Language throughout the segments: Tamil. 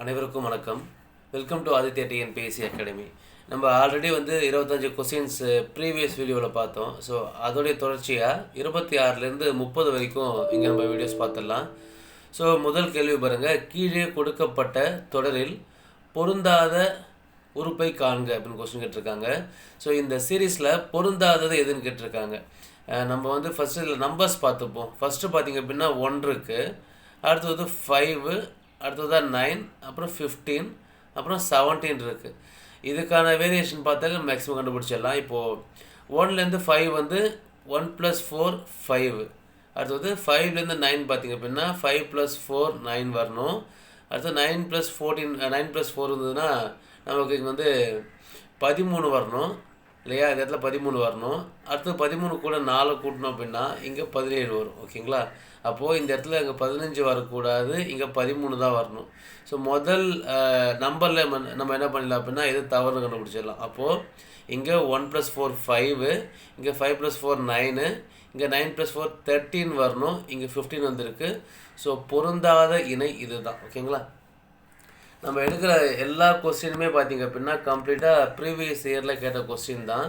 அனைவருக்கும் வணக்கம். Welcome to Aditya TNPSC academy. நம்ம ஆல்ரெடி 25 கொஸ்டின்ஸ் ப்ரீவியஸ் வீடியோவில் பார்த்தோம். ஸோ அதோடைய தொடர்ச்சியாக 26லேருந்து 30 வரைக்கும் இங்கே நம்ம வீடியோஸ் பார்த்துடலாம். ஸோ முதல் கேள்வி பாருங்கள், கீழே கொடுக்கப்பட்ட தொடரில் பொருந்தாத உறுப்பை காண்க அப்படின்னு கொஸ்டின் கேட்டிருக்காங்க. ஸோ இந்த சீரீஸில் பொருந்தாதது எதுன்னு கேட்டிருக்காங்க. நம்ம ஃபஸ்ட்டு இதில் நம்பர்ஸ் பார்த்துப்போம். ஃபஸ்ட்டு பார்த்திங்க அப்படின்னா 1 இருக்குது, அடுத்தது 5, அடுத்ததாக 9, அப்புறம் 15, அப்புறம் 17 இருக்குது. இதுக்கான வேரியேஷன் பார்த்தாக்க மேக்ஸிமம் கண்டுபிடிச்சிடலாம். இப்போது 1லேருந்து 5 1 + 4 5. அடுத்தது 5லேருந்து 9 பார்த்திங்க அப்படின்னா 5 + 4 9 வரணும். அடுத்து 9 + 14 9 + 4 இருந்ததுன்னா நமக்கு இங்கே 13 வரணும் இல்லையா? இந்த இடத்துல 13 வரணும். அடுத்து 13 கூட 4 கூட்டணும் அப்படின்னா இங்கே 17 வரும். ஓகேங்களா? அப்போது இந்த இடத்துல இங்கே 15 வரக்கூடாது, இங்கே 13 தான் வரணும். ஸோ முதல் நம்பரில் நம்ம என்ன பண்ணிடலாம் அப்படின்னா எது தவறுன்னு கண்டுபிடிச்சிடலாம். அப்போது இங்கே 1 + 4 5, இங்கே 5 + 4 9, இங்கே 9 + 4 13 வரணும், இங்கே 15 வந்திருக்கு. ஸோ பொருந்தாத இணை இது தான். ஓகேங்களா? நம்ம எடுக்கிற எல்லா கொஸ்டினுமே பார்த்திங்க அப்படின்னா கம்ப்ளீட்டாக ப்ரீவியஸ் இயரில் கேட்ட கொஸ்டின் தான்.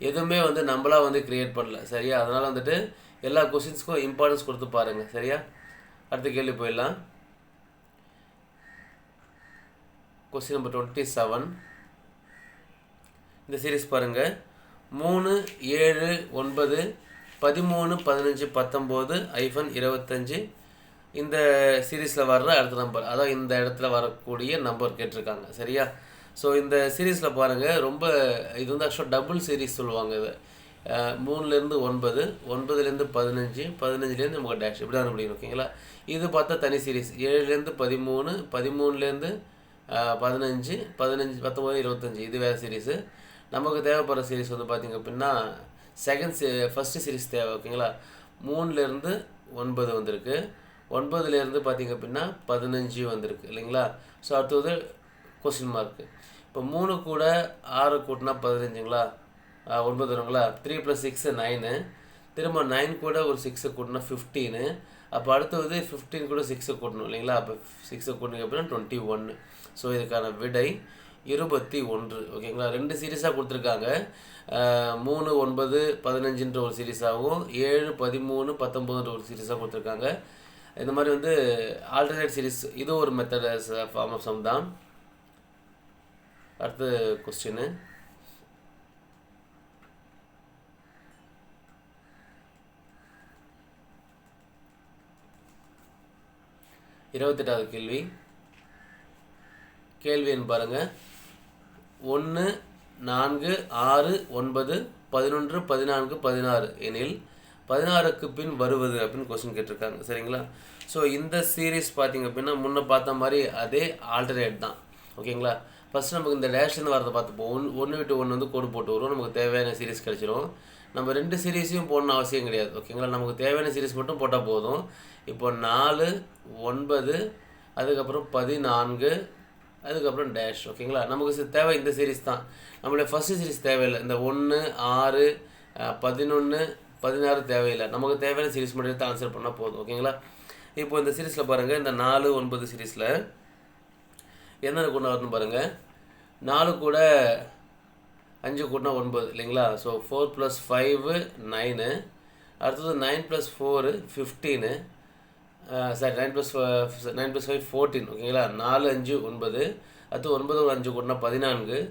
எதுவுமே நம்மளாக க்ரியேட் பண்ணல. சரியா? அதனால் எல்லா கொஸ்டின்ஸ்க்கும் இம்பார்ட்டன்ஸ் கொடுத்து பாருங்கள். சரியா? அடுத்த கேள்வி போயிடலாம். Question number 27. இந்த சீரீஸ் பாருங்கள், 3 7 9 13 15 19 -25 இந்த சீரீஸில் வர்ற அடுத்த நம்பர், அதான் இந்த இடத்துல வரக்கூடிய நம்பர் கேட்டிருக்காங்க. சரியா? ஸோ இந்த சீரீஸில் பாருங்கள், ரொம்ப இது ஆக்சுவலாக டபுள் சீரீஸ் சொல்லுவாங்க. இது 3லேருந்து 9, 9லேருந்து 15, 15லேருந்து நமக்கு டேஷ், இப்படி தான் முடியும். ஓகேங்களா? இது பார்த்தா தனி சீரீஸ் 7லேருந்து 13, 13லேருந்து 15, 15 19 25 இது வேறு சீரீஸு. நமக்கு தேவைப்படுற சீரீஸ் பார்த்திங்க அப்படின்னா ஃபஸ்ட்டு சீரீஸ் தேவை. ஓகேங்களா? 3லேருந்து 9 வந்திருக்கு, 9லேருந்து பார்த்திங்க அப்படின்னா 15 வந்திருக்கு இல்லைங்களா? ஸோ அடுத்தது கொஸ்டின் மார்க்கு. இப்போ 3 கூட 6 கூட்டினா 15ங்களா? 9 வருங்களா? 3 + 6 9, திரும்ப 9 கூட ஒரு 6 கூட்டினா 15. அப்போ அடுத்தது 15 கூட 6 கூட்டணும் இல்லைங்களா? அப்போ 6 கூட்டிங்க அப்படின்னா 21. ஸோ இதுக்கான விடை 21. ஓகேங்களா? 2 சீரீஸாக கொடுத்துருக்காங்க. 3 9 15ன்ற ஒரு சீரீஸாகவும் 7 13 19ன்ற ஒரு சீரீஸாக கொடுத்துருக்காங்க. இந்த மாதிரி ஆல்டர்னேட் சீரீஸ், இது ஒரு மெத்தட் ஃபார்ம் ஆஃப் சம் தான். அடுத்த கொஸ்டின், இருபத்தெட்டாவது கேள்வி. கேள்வின்னு பாருங்கள், 1 4 6 9 11 14 16 எனில் 16க்கு பின் வருவது அப்படின்னு கொஸ்டின் கேட்டிருக்காங்க. சரிங்களா? ஸோ இந்த சீரீஸ் பார்த்திங்க அப்படின்னா முன்னே பார்த்த மாதிரி அதே ஆல்டர்னேட் தான். ஓகேங்களா? ஃபஸ்ட்டு நமக்கு இந்த டேஷ்லேருந்து வரதை பார்த்துப்போம். 1 விட்டு 1 கோடு போட்டு வரும், நமக்கு தேவையான சீரீஸ் கிடச்சிரும். நம்ம 2 சீரீஸையும் போடணும் அவசியம் கிடையாது. ஓகேங்களா? நமக்கு தேவையான சீரீஸ் மட்டும் போட்டால் போதும். இப்போ 4 9, அதுக்கப்புறம் 14, அதுக்கப்புறம் டேஷ். ஓகேங்களா? நமக்கு தேவை இந்த சீரீஸ் தான். நம்மளுடைய ஃபஸ்ட்டு சீரீஸ் தேவையில்லை. இந்த 1 6 11 16 தேவையில்லை. நமக்கு தேவையான சீரீஸ் மட்டும் எடுத்து ஆன்சர் பண்ணால் போதும். ஓகேங்களா? இப்போ இந்த சீரீஸில் பாருங்கள், இந்த 4 9 சீரீஸில் என்னென்ன கூட்டினா வரணும் பாருங்கள். 4 கூட 5 கூட்டினா 9 இல்லைங்களா? ஸோ 4 + 5 9, அடுத்தது 9 + 4 15, சாரி 9 + 5 14. ஓகேங்களா? 4 5 9, அடுத்து 9 கூட 5 கூட்டினா 14,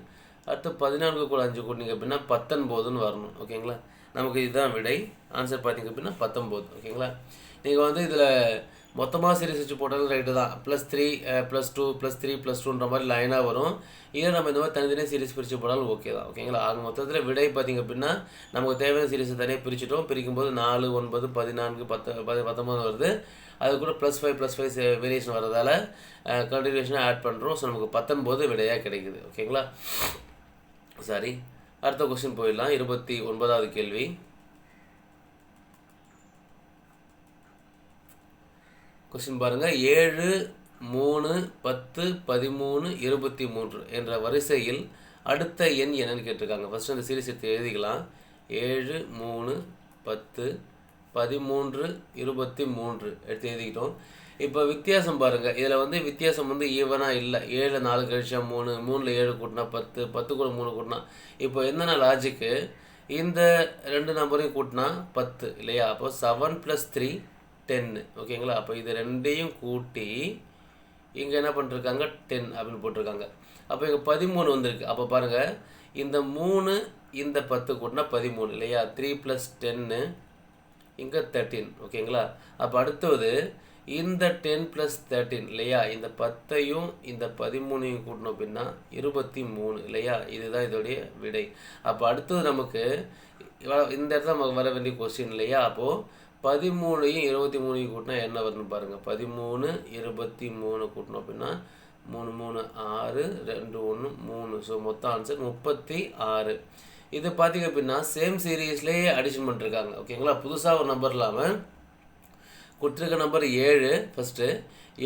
அடுத்து 14 கூட 5 கூட்டிங்க அப்படின்னா 19ன்னு வரணும். ஓகேங்களா? நமக்கு இதுதான் விடை. ஆன்சர் பார்த்திங்க அப்படின்னா 19. ஓகேங்களா? நீங்கள் இதில் மொத்தமாக சீரீஸ் வச்சு போட்டாலும் ரைட்டு தான். +3 +2 +3 +2ன்ற மாதிரி லைனாக வரும். இல்லை நம்ம இந்த மாதிரி தனித்தனியாக சீரீஸ் பிரித்து போட்டாலும் ஓகே தான். ஓகேங்களா? ஆக மொத்தத்தில் விடை பார்த்திங்க அப்படின்னா நமக்கு தேவையான சீரீஸை தனியாக பிரிச்சுட்டோம். பிரிக்கும்போது 4 9 14 19 வருது. அது கூட +5 +5 வேரியேஷன் வர்றதால கண்டினியூஷனாக ஆட் பண்ணுறோம். ஸோ நமக்கு 19 விடையாக கிடைக்குது. ஓகேங்களா? சாரி, அடுத்த கொஸ்டின் போயிடலாம். 29வது கேள்வி. கொஸ்டின் பாருங்கள், 7 3 10 13 23 என்ற வரிசையில் அடுத்த எண் என்னன்னு கேட்டிருக்காங்க. ஃபஸ்ட்டு அந்த சீரீஸ் எடுத்து எழுதிக்கலாம். 7 3 10 13 23 எடுத்து எழுதிக்கிட்டோம். இப்போ வித்தியாசம் பாருங்கள், இதில் வந்து வித்தியாசம் வந்து ஈவனாக இல்லை. 7 4 கழிச்சா 3, 3ல் 7 கூட்டினா 10, 10 கூட 3 கூட்டினா இப்போ என்னென்ன லாஜிக்கு, இந்த 2 நம்பரையும் கூட்டினா 10 இல்லையா? அப்போ 7 + 3 10 ஓகேங்களா? அப்போ இது ரெண்டையும் கூட்டி இங்கே என்ன பண்ணிருக்காங்க 10 அப்படின்னு போட்டிருக்காங்க. அப்போ இங்கே 13 வந்திருக்கு. அப்போ பாருங்கள், இந்த 3 இந்த 10 கூட்டினா 13 இல்லையா? 3 + 10 இங்கே 13 ஓகேங்களா? அப்போ அடுத்தது இந்த 10 + 13 இல்லையா? இந்த 10ஐயும் இந்த 13ஐயும் கூட்டணும் அப்படின்னா 23 இல்லையா? இதுதான் இதோடைய விடை. அப்போ அடுத்தது நமக்கு இந்த இடத்துல நமக்கு வர வேண்டிய கொஸ்டின் இல்லையா? அப்போது 13ஐயும் 23ஐயும் கூட்டினா என்ன வரும்னு பாருங்கள். 13 23 கூட்டணும் அப்படின்னா 3 3 6 2 1 3. ஸோ மொத்தம் ஆன்சர் 36. இது பார்த்திங்க அப்படின்னா சேம் சீரீஸ்லேயே அடிஷன் பண்ணிருக்காங்க ஓகேங்களா? புதுசாக ஒரு நம்பர் இல்லாமல் கொடுத்துருக்க நம்பர் 7 ஃபஸ்ட்டு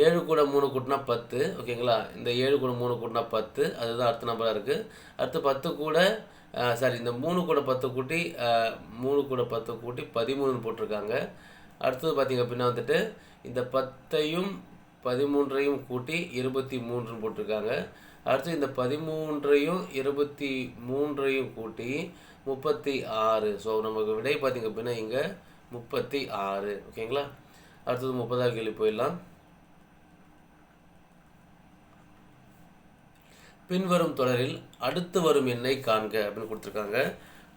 7 கூட 3 கூட்டினா 10 ஓகேங்களா? இந்த 7 கூட 3 கூட்டினா 10, அதுதான் அடுத்த நம்பராக இருக்குது. அடுத்து 10 கூட இந்த 3 கூட 10 கூட்டி 3 கூட 10 கூட்டி 13 போட்டிருக்காங்க. அடுத்தது பார்த்திங்க அப்படின்னா வந்துட்டு இந்த 10ஐயும் 13ஐயும் கூட்டி 23 போட்டிருக்காங்க. அடுத்து இந்த 13ஐயும் 23ஐயும் கூட்டி 36. ஸோ நமக்கு விடை பார்த்திங்க அப்படின்னா இங்கே 36 ஓகேங்களா? அடுத்தது 30வது கேள்வி போயிடலாம். பின்வரும் தொடரில் அடுத்து வரும் எண்ணை காண்க அப்படின்னு கொடுத்துருக்காங்க.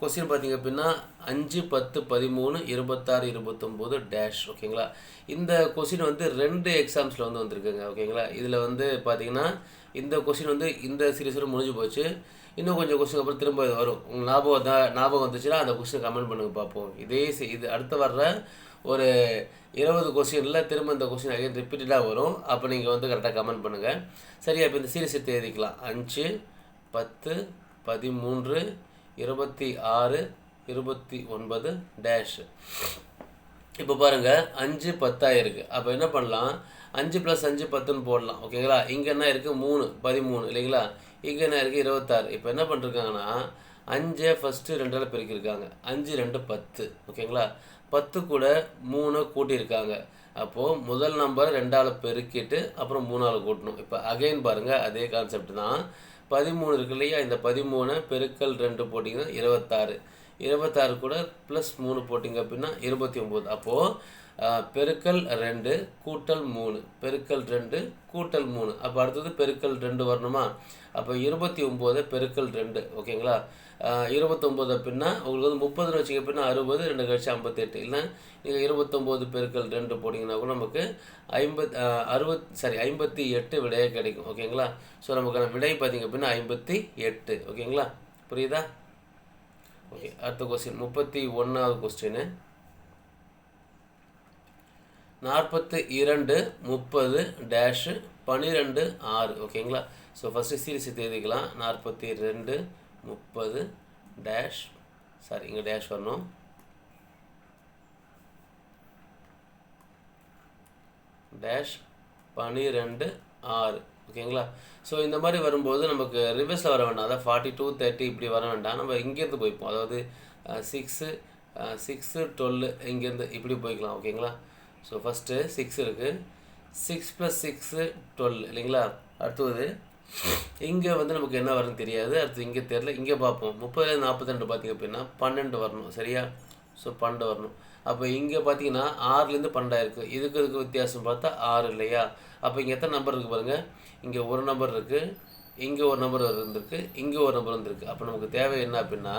கொஸ்டின் பார்த்திங்க அப்படின்னா 5 10 13 26 29 டேஷ் ஓகேங்களா? இந்த கொஸ்டின் வந்து 2 எக்ஸாம்ஸில் வந்து வந்திருக்குங்க ஓகேங்களா? இதில் வந்து பார்த்திங்கன்னா இந்த கொஸ்டின் வந்து இந்த சீரீஸில் முடிஞ்சு போச்சு. இன்னும் கொஞ்சம் கொஸ்டின் அப்புறம் திரும்ப இது வரும். உங்களுக்கு ஞாபகம் வந்துச்சுன்னா அந்த கொஸ்டின் கமெண்ட் பண்ணுங்கள் பார்ப்போம். இது அடுத்து வர்ற ஒரு 20 கொஸ்டினில் திரும்ப இந்த கொஸ்டின் அகைன் ரிப்பீட்டடாக வரும். அப்போ நீங்கள் வந்து கரெக்டாக கமெண்ட் பண்ணுங்கள். சரியா? இப்போ இந்த சீரீஸ் எடுத்து எழுதிக்கலாம். 5 10 13 26 29 டேஷ். இப்போ பாருங்கள் 5 10 இருக்குது. அப்போ என்ன பண்ணலாம், 5 + 5 10ன்னு போடலாம் ஓகேங்களா? இங்கே என்ன இருக்குது 3 13 இல்லைங்களா? இங்கே என்ன இருக்குது 26. இப்போ என்ன பண்ணிருக்காங்கன்னா 5 ஃபஸ்ட்டு 2ஆல் பெருக்கியிருக்காங்க. 5 2 10 ஓகேங்களா? 10 கூட 3 கூட்டியிருக்காங்க. அப்போது முதல் நம்பர் 2ஆல் பெருக்கிட்டு அப்புறம் 3ஆல் கூட்டணும். இப்போ அகைன் பாருங்கள் அதே கான்செப்ட் தான். 13 இருக்கு இல்லையா? இந்த 13 பெருக்கல் 2 போட்டிங்கன்னா 26. 26 கூட +3 போட்டிங்க அப்படின்னா 29. அப்போது பெருக்கல் 2 கூட்டல் 3 பெருக்கல் 2 கூட்டல் 3. அப்போ அடுத்தது பெருக்கல் 2 வரணுமா? அப்போ 29 பெருக்கல் 2 ஓகேங்களா? 29 அப்படின்னா உங்களுக்கு வந்து 30 வச்சிங்க அப்படின்னா 60 2 கழிச்சு 58. இல்லை நீங்கள் 29 பெருக்கல் 2 போட்டிங்கன்னா கூட நமக்கு 58 விடையே கிடைக்கும் ஓகேங்களா? ஸோ நமக்கான விடை பார்த்திங்க அப்படின்னா 58 ஓகேங்களா? புரியுதா? ஓகே, அடுத்த கொஸ்டின் 31வது கொஸ்டின். 42 30 டேஷ் 12 6 ஓகேங்களா? ஸோ ஃபஸ்ட்டு சீரீஸ் எழுதிக்கலாம். 42 30 டேஷ் இங்கே டேஷ் வரணும். டேஷ் 12 6 ஓகேங்களா? ஸோ இந்த மாதிரி வரும்போது நமக்கு ரிவர்ஸில் வர வேண்டாம். அதாவது 42 30 இப்படி வர வேண்டாம். நம்ம இங்கேருந்து போய்ப்போம். அதாவது 6 12 இங்கேருந்து இப்படி போய்க்கலாம் ஓகேங்களா? ஸோ ஃபஸ்ட்டு 6 இருக்குது. 6 + 6 12 இல்லைங்களா? அடுத்தது இங்கே வந்து நமக்கு என்ன வரும்னு தெரியாது. அடுத்து இங்கே தெரியல. இங்கே பார்ப்போம். 30 42 பார்த்திங்க அப்படின்னா 12 வரணும் சரியா? ஸோ 12 வரணும். அப்போ இங்கே பார்த்தீங்கன்னா 6லேருந்து 12 இருக்குது. இதுக்கு வித்தியாசம் பார்த்தா 6 இல்லையா? அப்போ இங்கே எத்தனை நம்பர் இருக்குது பாருங்கள். இங்கே ஒரு நம்பர் இருக்குது, இங்கே ஒரு நம்பர் இருந்திருக்கு, இங்கே ஒரு நம்பர் வந்துருக்கு. அப்போ நமக்கு தேவை என்ன அப்படின்னா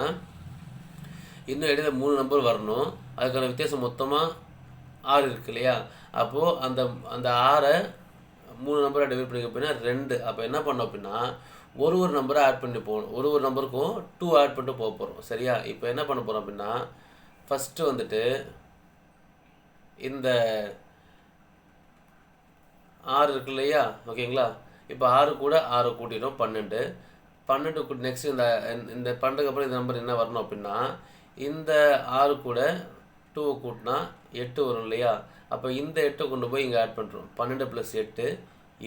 இன்னும் இடையில 3 நம்பர் வரணும். அதுக்கான வித்தியாசம் மொத்தமாக 6 இருக்குது இல்லையா? அப்போது அந்த 6ஐ 3 நம்பரை டிவைட் பண்ணிக்க அப்படின்னா 2. அப்போ என்ன பண்ணோம் அப்படின்னா ஒரு நம்பரை ஆட் பண்ணி போகணும். ஒரு நம்பருக்கும் 2 ஆட் பண்ணிட்டு போக போகிறோம் சரியா? இப்போ என்ன பண்ண போகிறோம் அப்படின்னா ஃபஸ்ட்டு வந்துட்டு இந்த 6 இருக்கு இல்லையா? ஓகேங்களா? இப்போ 6 கூட 6 கூட்டிடும் 12. 12 கூட்டி நெக்ஸ்ட் இந்த 12க்கு அப்புறம் இந்த நம்பர் என்ன வரணும் அப்படின்னா இந்த 6 கூட 2 கூட்டினா 8 வரும் இல்லையா? அப்போ இந்த 8 கொண்டு போய் இங்கே ஆட் பண்ணுறோம். 12 + 8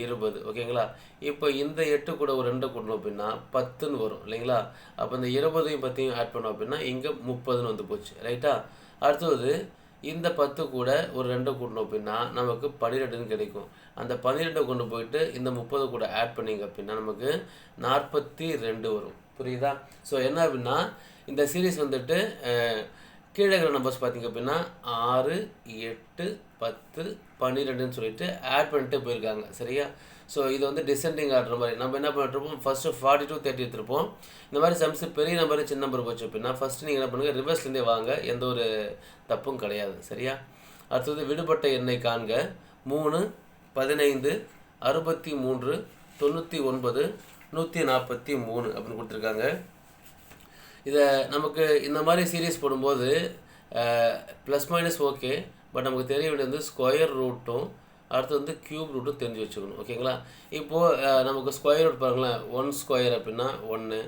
20 ஓகேங்களா? இப்போ இந்த 8 கூட ஒரு 2 கூட்டணும் அப்படின்னா 10ன்னு வரும் இல்லைங்களா? அப்போ இந்த 20ஐயும் 10ஐயும் ஆட் பண்ணோம் அப்படின்னா இங்கே 30ன்னு வந்து போச்சு ரைட்டா? அடுத்தது இந்த 10 கூட ஒரு 2 கூட்டணும் அப்படின்னா நமக்கு 12ன்னு கிடைக்கும். அந்த 12 கொண்டு போயிட்டு இந்த 30 கூட ஆட் பண்ணிங்க அப்படின்னா நமக்கு 42 வரும். புரியுதா? ஸோ என்ன அப்படின்னா இந்த சீரீஸ் வந்துட்டு கீழே இருக்கிற நம்பர்ஸ் பார்த்திங்க அப்படின்னா 6, 8, 10, 12ன்னு சொல்லிட்டு ஆட் பண்ணிட்டு போயிருக்காங்க. சரியா? ஸோ இது வந்து டிசெண்டிங் ஆர்டர் மாதிரி நம்ம என்ன பண்ணிட்டுருப்போம், ஃபஸ்ட்டு 40 to 30 எடுத்துருப்போம். இந்த மாதிரி சம்ஸ் பெரிய நம்பர் சின்ன நம்பர் போச்சு அப்படின்னா ஃபஸ்ட்டு நீங்கள் என்ன பண்ணுங்கள், ரிவர்ஸ்லேருந்தே வாங்க, எந்த ஒரு தப்பும் கிடையாது. சரியா? அடுத்தது விடுபட்ட எண்ணை காண்க. 3, 15, 63, 99, 143 அப்படின்னு கொடுத்துருக்காங்க. இதை நமக்கு இந்த மாதிரி சீரீஸ் போடும்போது ப்ளஸ் மைனஸ் ஓகே, பட் நமக்கு தெரிய வேண்டியது ஸ்கொயர் ரூட்டும் அடுத்து வந்து க்யூப் ரூட்டும் தெரிஞ்சு வச்சுக்கணும். ஓகேங்களா? இப்போது நமக்கு ஸ்கொயர் ரூட் பாருங்களேன். 1 ஸ்கொயர் அப்படின்னா 1,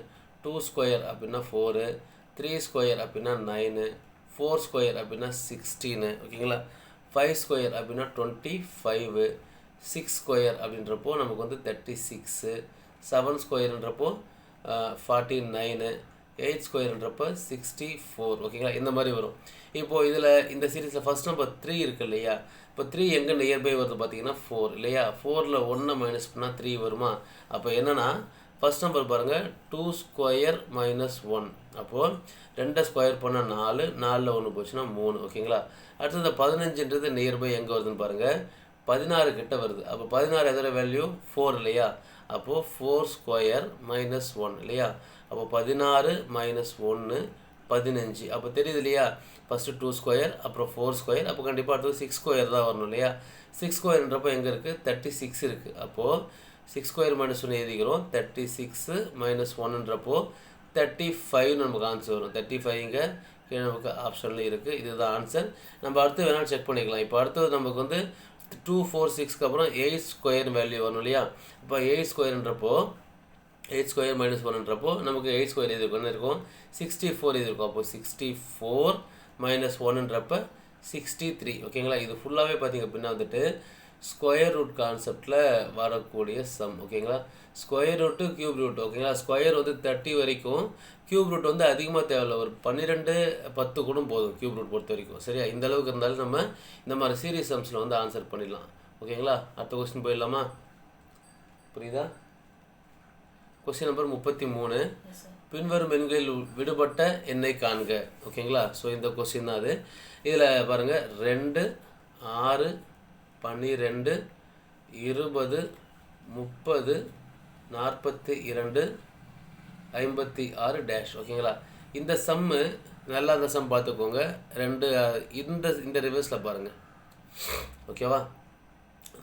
2 ஸ்கொயர் அப்படின்னா 4, 3 ஸ்கொயர் அப்படின்னா 9, 4 ஸ்கொயர் அப்படின்னா 16, ஓகேங்களா? 5 ஸ்கொயர் அப்படின்னா 25, 6 ஸ்கொயர் அப்படின்றப்போ நமக்கு வந்து 36, 7 ஸ்கொயர்ன்றப்போ 49, 8 ஸ்கொயர்ன்றப்போ 64, ஓகேங்களா? இந்த மாதிரி வரும். இப்போது இதில் இந்த சீரீஸில் ஃபஸ்ட் நம்பர் 3 இருக்குது இல்லையா? இப்போ 3 எங்கே நியர்பை வருது பார்த்தீங்கன்னா 4 இல்லையா? 4ல் 1 மைனஸ் பண்ணால் 3 வருமா? அப்போ என்னென்னா ஃபஸ்ட் நம்பர் பாருங்கள், 2 ஸ்கொயர் மைனஸ் 1, அப்போது 2 ஸ்கொயர் பண்ணால் 4, 4ல் 1 போச்சுன்னா 3, ஓகேங்களா? அடுத்து இந்த 15ன்றது நியர்பை எங்கே வருதுன்னு பாருங்கள், 16 கிட்ட வருது. அப்போ 16 எதோட வேல்யூ 4 இல்லையா? அப்போது 4 ஸ்கொயர் மைனஸ் 1 இல்லையா? அப்போ 16 மைனஸ் 1 15. அப்போ தெரியுது இல்லையா? ஃபஸ்ட்டு 2 ஸ்கொயர், அப்புறம் 4 ஸ்கொயர், அப்போ கண்டிப்பாக அடுத்தது 6 ஸ்கொயர் தான் வரணும் இல்லையா? 6 ஸ்கொயர்ன்றப்போ எங்கே இருக்குது, 36 இருக்குது. அப்போது 6 ஸ்கொயர் மைனஸ் 1 எழுதிக்கிறோம். 36 மைனஸ் 1ன்றப்போ 35 நமக்கு ஆன்சர் வரும். 35 இங்கே கீழே நமக்கு ஆப்ஷனில் இருக்குது. இதுதான் ஆன்சர். நம்ம அடுத்து வேணாலும் செக் பண்ணிக்கலாம். இப்போ அடுத்தது நமக்கு வந்து 2, 4, 6க்கு அப்புறம் 8 ஸ்கொயர் வேல்யூ வரணும் இல்லையா? இப்போ 8 ஸ்கொயர்ன்றப்போ 8 ஸ்கொயர் மைனஸ் 1ன்றப்போ நமக்கு 8 ஸ்கொயர் எதிர்க்கும் என்ன இருக்கும், 64 எதிர்க்கும். அப்போது 64 மைனஸ் 1ன்றப்போ 63, ஓகேங்களா? இது ஃபுல்லாகவே பார்த்திங்க அப்படின்னா வந்துட்டு ஸ்கொயர் ரூட் கான்செப்டில் வரக்கூடிய சம், ஓகேங்களா? ஸ்கொயர் ரூட்டு க்யூப் ரூட், ஓகேங்களா? ஸ்கொயர் வந்து 30 வரைக்கும், க்யூப் ரூட் வந்து அதிகமாக தேவையில்ல, ஒரு 12, 10 கூட போதும் க்யூப் ரூட் பொறுத்த வரைக்கும். சரியா? இந்த அளவுக்கு இருந்தாலும் நம்ம இந்த மாதிரி சீரீஸ் சம்ஸில் வந்து ஆன்சர் பண்ணிடலாம். ஓகேங்களா? அடுத்த கொஸ்டின் போயிடலாமா? புரியுதா? கொஸ்டின் நம்பர் 33, பின்வரும் எண்களில் விடுபட்ட எண்ணை காண்க. ஓகேங்களா? ஸோ இந்த கொஸ்டின் தான் அது. இதில் பாருங்கள், 2, 6, 12, 20, 30, 42, 56 டேஷ். ஓகேங்களா? இந்த சம்மு நல்லா இந்த சம் பார்த்துக்கோங்க. இந்த ரிவர்ஸில் பாருங்கள். ஓகேவா?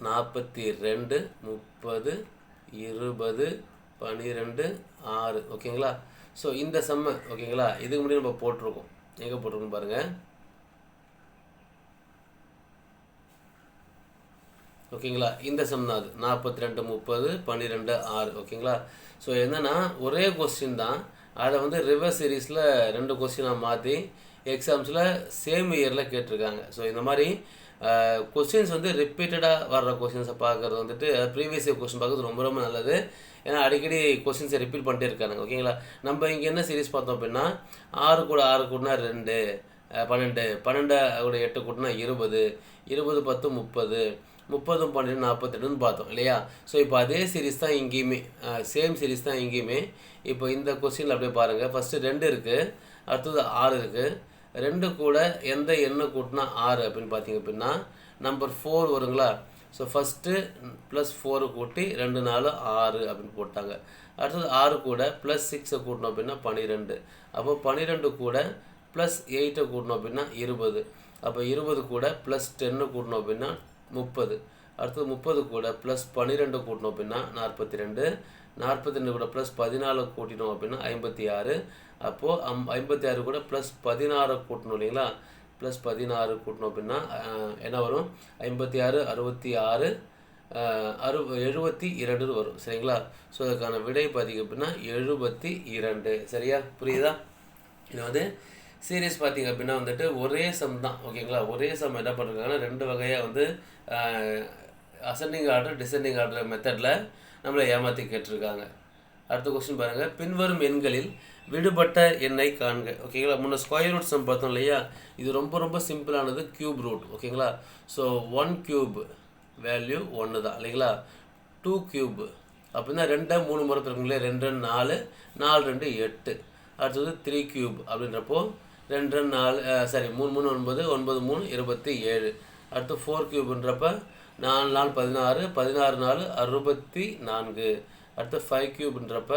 42, 30, 20, 12, 6, ஓகேங்களா? ஸோ இந்த சம்மு, ஓகேங்களா? இதுக்கு முன்னாடி நம்ம போட்டிருக்கோம். எங்கே போட்டிருக்கோம் பாருங்கள். ஓகேங்களா? இந்த சம் தான் அது. 42, 30, 12, 6, ஓகேங்களா? ஸோ என்னென்னா ஒரே கொஸ்டின் தான், அதை வந்து ரிவர்ஸ் சீரீஸில் 2 கொஸ்டினாக மாற்றி எக்ஸாம்ஸில் சேம் இயரில் கேட்டிருக்காங்க. ஸோ இந்த மாதிரி கொஸ்டின்ஸ் வந்து ரிப்பீட்டடாக வர்ற கொஸ்டின்ஸை பார்க்குறது வந்துட்டு ப்ரீவியஸ் இயர் கொஸ்டின் பார்க்குறது ரொம்ப ரொம்ப நல்லது. ஏன்னா அடிக்கடி கொஸ்டின்ஸை ரிப்பீட் பண்ணிட்டே இருக்காங்க. ஓகேங்களா? நம்ம இங்கே என்ன சீரீஸ் பார்த்தோம் அப்படின்னா 6 கூட 6 கூட்டினா 2, 12, 12 கூட 8 கூட்டினா 20, 20, 10, 30, 30, 12, 42ன்னு பார்த்தோம் இல்லையா? ஸோ இப்போ அதே சீரீஸ் தான் இங்கேயுமே, சேம் சீரீஸ் தான் இங்கேயுமே. இப்போ இந்த கொஸ்டினில் அப்படியே பாருங்கள். ஃபஸ்ட்டு 2 இருக்குது, அடுத்தது 6 இருக்குது. 2 கூட எந்த எண்ணை கூட்டினா 6 அப்படின்னு பார்த்தீங்க அப்படின்னா நம்பர் 4 வருங்களா? ஸோ ஃபஸ்ட்டு ப்ளஸ் 4 கூட்டி 2, 4, 6 அப்படின்னு போட்டாங்க. அடுத்தது 6 கூட ப்ளஸ் 6 கூட்டணும் அப்படின்னா 12. அப்போ 12 கூட ப்ளஸ் 8 கூட்டணும் அப்படின்னா 20. அப்போ 20 கூட ப்ளஸ் 10 கூட்டணும் அப்படின்னா 30. அடுத்தது 30 கூட ப்ளஸ் 12 கூட்டணும் அப்படின்னா 42. 42 கூட ப்ளஸ் 14 கூட்டினோம் அப்படின்னா 56. அப்போது 56 கூட ப்ளஸ் 16 கூட்டணும் இல்லைங்களா? ப்ளஸ் 16 கூட்டணும் அப்படின்னா என்ன வரும், 56, 66, 72 வரும். சரிங்களா? ஸோ அதுக்கான விடை பார்த்திங்க அப்படின்னா 72. சரியா? புரியுதா? இது வந்து சீரீஸ் பார்த்திங்க அப்படின்னா வந்துட்டு ஒரே சம் தான். ஓகேங்களா? ஒரே சம் என்ன பண்ணுறாங்கன்னா 2 வகையாக வந்து அசெண்டிங் ஆர்டர் டிசெண்டிங் ஆர்டர் மெத்தடில் நம்மளை ஏமாற்றி கேட்டிருக்காங்க. அடுத்த கொஸ்டின் பாருங்கள், பின்வரும் எண்களில் விடுபட்ட எண்ணை காண்க. ஓகேங்களா, முன்ன ஸ்கொயர் ரூட் சம் பார்த்தோம் இல்லையா, இது ரொம்ப ரொம்ப சிம்பிளானது, கியூப் ரூட். ஓகேங்களா, ஸோ 1 கியூப் வேல்யூ 1 தான் இல்லைங்களா. 2 கியூப் அப்படின்னா 2 3 முறை இருக்குங்களே, 2 4 4 2 8. அடுத்தது 3 கியூப் அப்படின்றப்போ 2 4 3 3 9 9 3 27. அடுத்து 4 கியூப்ன்றப்ப 4 4 16 16 4 64. அடுத்து 5 கியூப்ன்றப்ப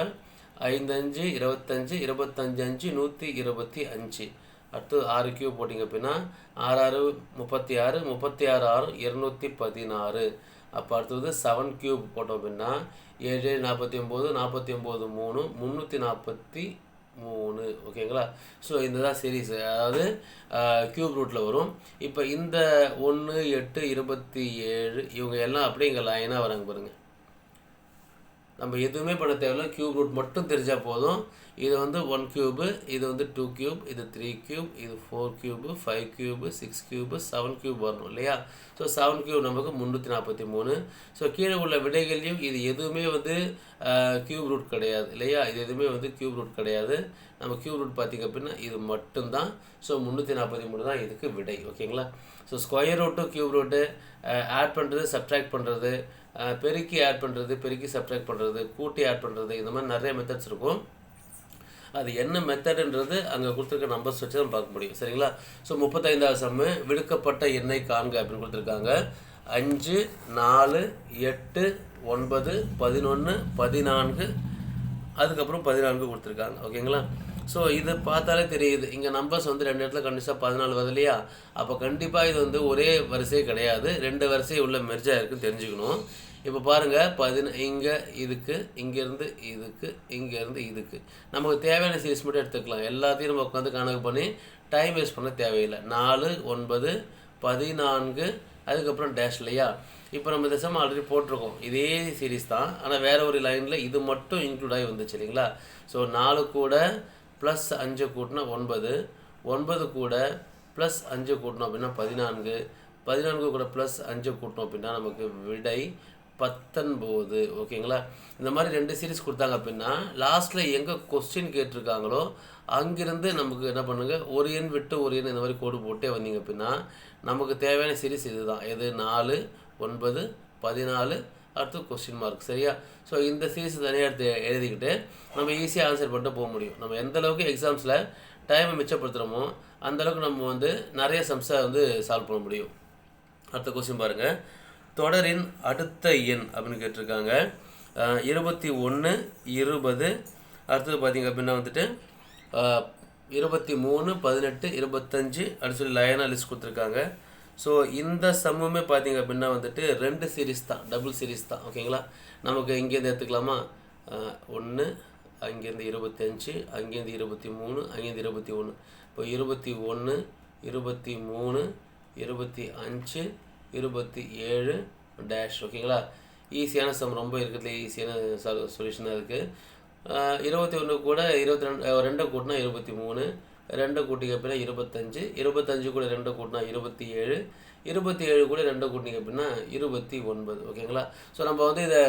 5 5 25 25 5 125. அடுத்து 6 கியூப் போட்டிங்க அப்படின்னா 6 6 36 36 6 216. அப்போ அடுத்தது 7 கியூப் போட்டோம் அப்படின்னா 7 49 49 3 343. ஓகேங்களா, ஸோ இந்த தான் சீரீஸ், அதாவது கியூப் ரூட்டில் வரும். இப்போ இந்த 1 8 27 இவங்க எல்லாம் அப்படியே இங்கே லைனாக வராங்க பாருங்கள். நம்ம எதுவுமே பண்ண தேவையில்ல, கியூப் ரூட் மட்டும் தெரிஞ்சால் போதும். இது வந்து 1 கியூபு, இது வந்து 2 கியூப், இது 3 கியூப், இது 4 கியூபு, 5 கியூபு, 6 கியூபு, 7 கியூப் வரணும் இல்லையா. ஸோ 7 கியூப் நமக்கு 343. ஸோ கீழே உள்ள விடைகளையும் இது எதுவுமே வந்து கியூப் ரூட் கிடையாது இல்லையா, இது எதுவுமே வந்து கியூப் ரூட் கிடையாது. நம்ம கியூப் ரூட் பார்த்திங்க அப்படின்னா இது மட்டும்தான். ஸோ 343 தான் இதுக்கு விடை. ஓகேங்களா, so square root cube root add பண்ணுறது, சப்ட்ராக்ட் பண்ணுறது, பெருக்கி ஆட் பண்ணுறது, பெருக்கி சப்ட்ராக்ட் பண்ணுறது, கூட்டி ஆட் பண்ணுறது, இந்த மாதிரி நிறைய மெத்தட்ஸ் இருக்கும். அது என்ன மெத்தடுன்றது அங்கே கொடுத்துருக்க நம்பர்ஸ் வச்சு தான் பார்க்க முடியும். சரிங்களா, ஸோ 35வது சம்மு, விடுக்கப்பட்ட எண்ணை காண்க அப்படின்னு கொடுத்துருக்காங்க. 5 4 8 9 11 14 அதுக்கப்புறம் 14 கொடுத்துருக்காங்க. ஓகேங்களா, ஸோ இது பார்த்தாலே தெரியுது, இங்கே நம்பர்ஸ் வந்து 2 இடத்துல கண்டிப்பாக 14 வருது இல்லையா. அப்போ கண்டிப்பாக இது வந்து ஒரே வரிசை கிடையாது, 2 வரிசை உள்ள மெர்ஜாக இருக்குன்னு தெரிஞ்சுக்கணும். இப்போ பாருங்கள், இங்கே இதுக்கு, இங்கேருந்து இதுக்கு, இங்கேருந்து இதுக்கு நமக்கு தேவையான சீரிஸ் மட்டும் எடுத்துக்கலாம். எல்லாத்தையும் நம்ம உட்காந்து கணக்கு பண்ணி டைம் வேஸ்ட் பண்ண தேவையில்லை. 4 9 14 அதுக்கப்புறம் டேஷ் இல்லையா. இப்போ நம்ம இந்த சம் ஆல்ரெடி போட்டிருக்கோம், இதே சீரிஸ் தான், ஆனால் வேறு ஒரு லைனில் இது மட்டும் இன்க்ளூட் ஆகி வந்துச்சு இல்லைங்களா. ஸோ 4 கூட ப்ளஸ் 5 கூட்டினா 9, 9 கூட ப்ளஸ் 5 கூட்டணும் அப்படின்னா 14, 14 கூட ப்ளஸ் 5 கூட்டணும் அப்படின்னா நமக்கு விடை 19. ஓகேங்களா, இந்த மாதிரி 2 சீரிஸ் கொடுத்தாங்க அப்படின்னா லாஸ்ட்டில் எங்கே கொஸ்டின் கேட்டிருக்காங்களோ அங்கிருந்து நமக்கு என்ன பண்ணுங்கள், ஒரு எண் விட்டு ஒரு எண் இந்த மாதிரி கோடு போட்டே வந்தீங்க அப்படின்னா நமக்கு தேவையான சீரிஸ் இது தான். எது 4 9 14 அடுத்து கொஸ்டின் மார்க். சரியா, ஸோ இந்த சீரிஸ் தனியாக எடுத்து எழுதிக்கிட்டு நம்ம ஈஸியாக ஆன்சர் பண்ணிட்டு போக முடியும். நம்ம எந்த அளவுக்கு எக்ஸாம்ஸில் டைமை மிச்சப்படுத்துகிறோமோ அந்தளவுக்கு நம்ம வந்து நிறைய சம்ஸை வந்து சால்வ் பண்ண முடியும். அடுத்த கொஸ்டின் பாருங்கள், தொடரின் அடுத்த எண் அப்படின்னு கேட்டிருக்காங்க. 21 20 அடுத்தது பார்த்திங்க அப்படின்னா வந்துட்டு 23 18 25 அப்படின்னு சொல்லி லைனாக லிஸ்ட் கொடுத்துருக்காங்க. ஸோ இந்த சம்முமே பார்த்திங்க அப்படின்னா வந்துட்டு 2 சீரிஸ் தான், டபுள் சீரிஸ் தான். ஓகேங்களா, நமக்கு இங்கேருந்து எடுத்துக்கலாமா, 1 அங்கேருந்து 25 அங்கேருந்து 23 அங்கேருந்து 21. இப்போ 21 23 25 27 டேஷ். ஓகேங்களா, ஈஸியான சம், ரொம்ப இருக்கிறதுல ஈஸியான சொல்யூஷனாக இருக்குது. 21 கூட 22 2 கூட்டினா 23, 2 கூட்டிங்க அப்படின்னா 25, 25 கூட 2 கூட்டினா 27, 27 கூட 2 கூட்டிங்க அப்படின்னா 29. ஓகேங்களா, ஸோ நம்ம வந்து இதை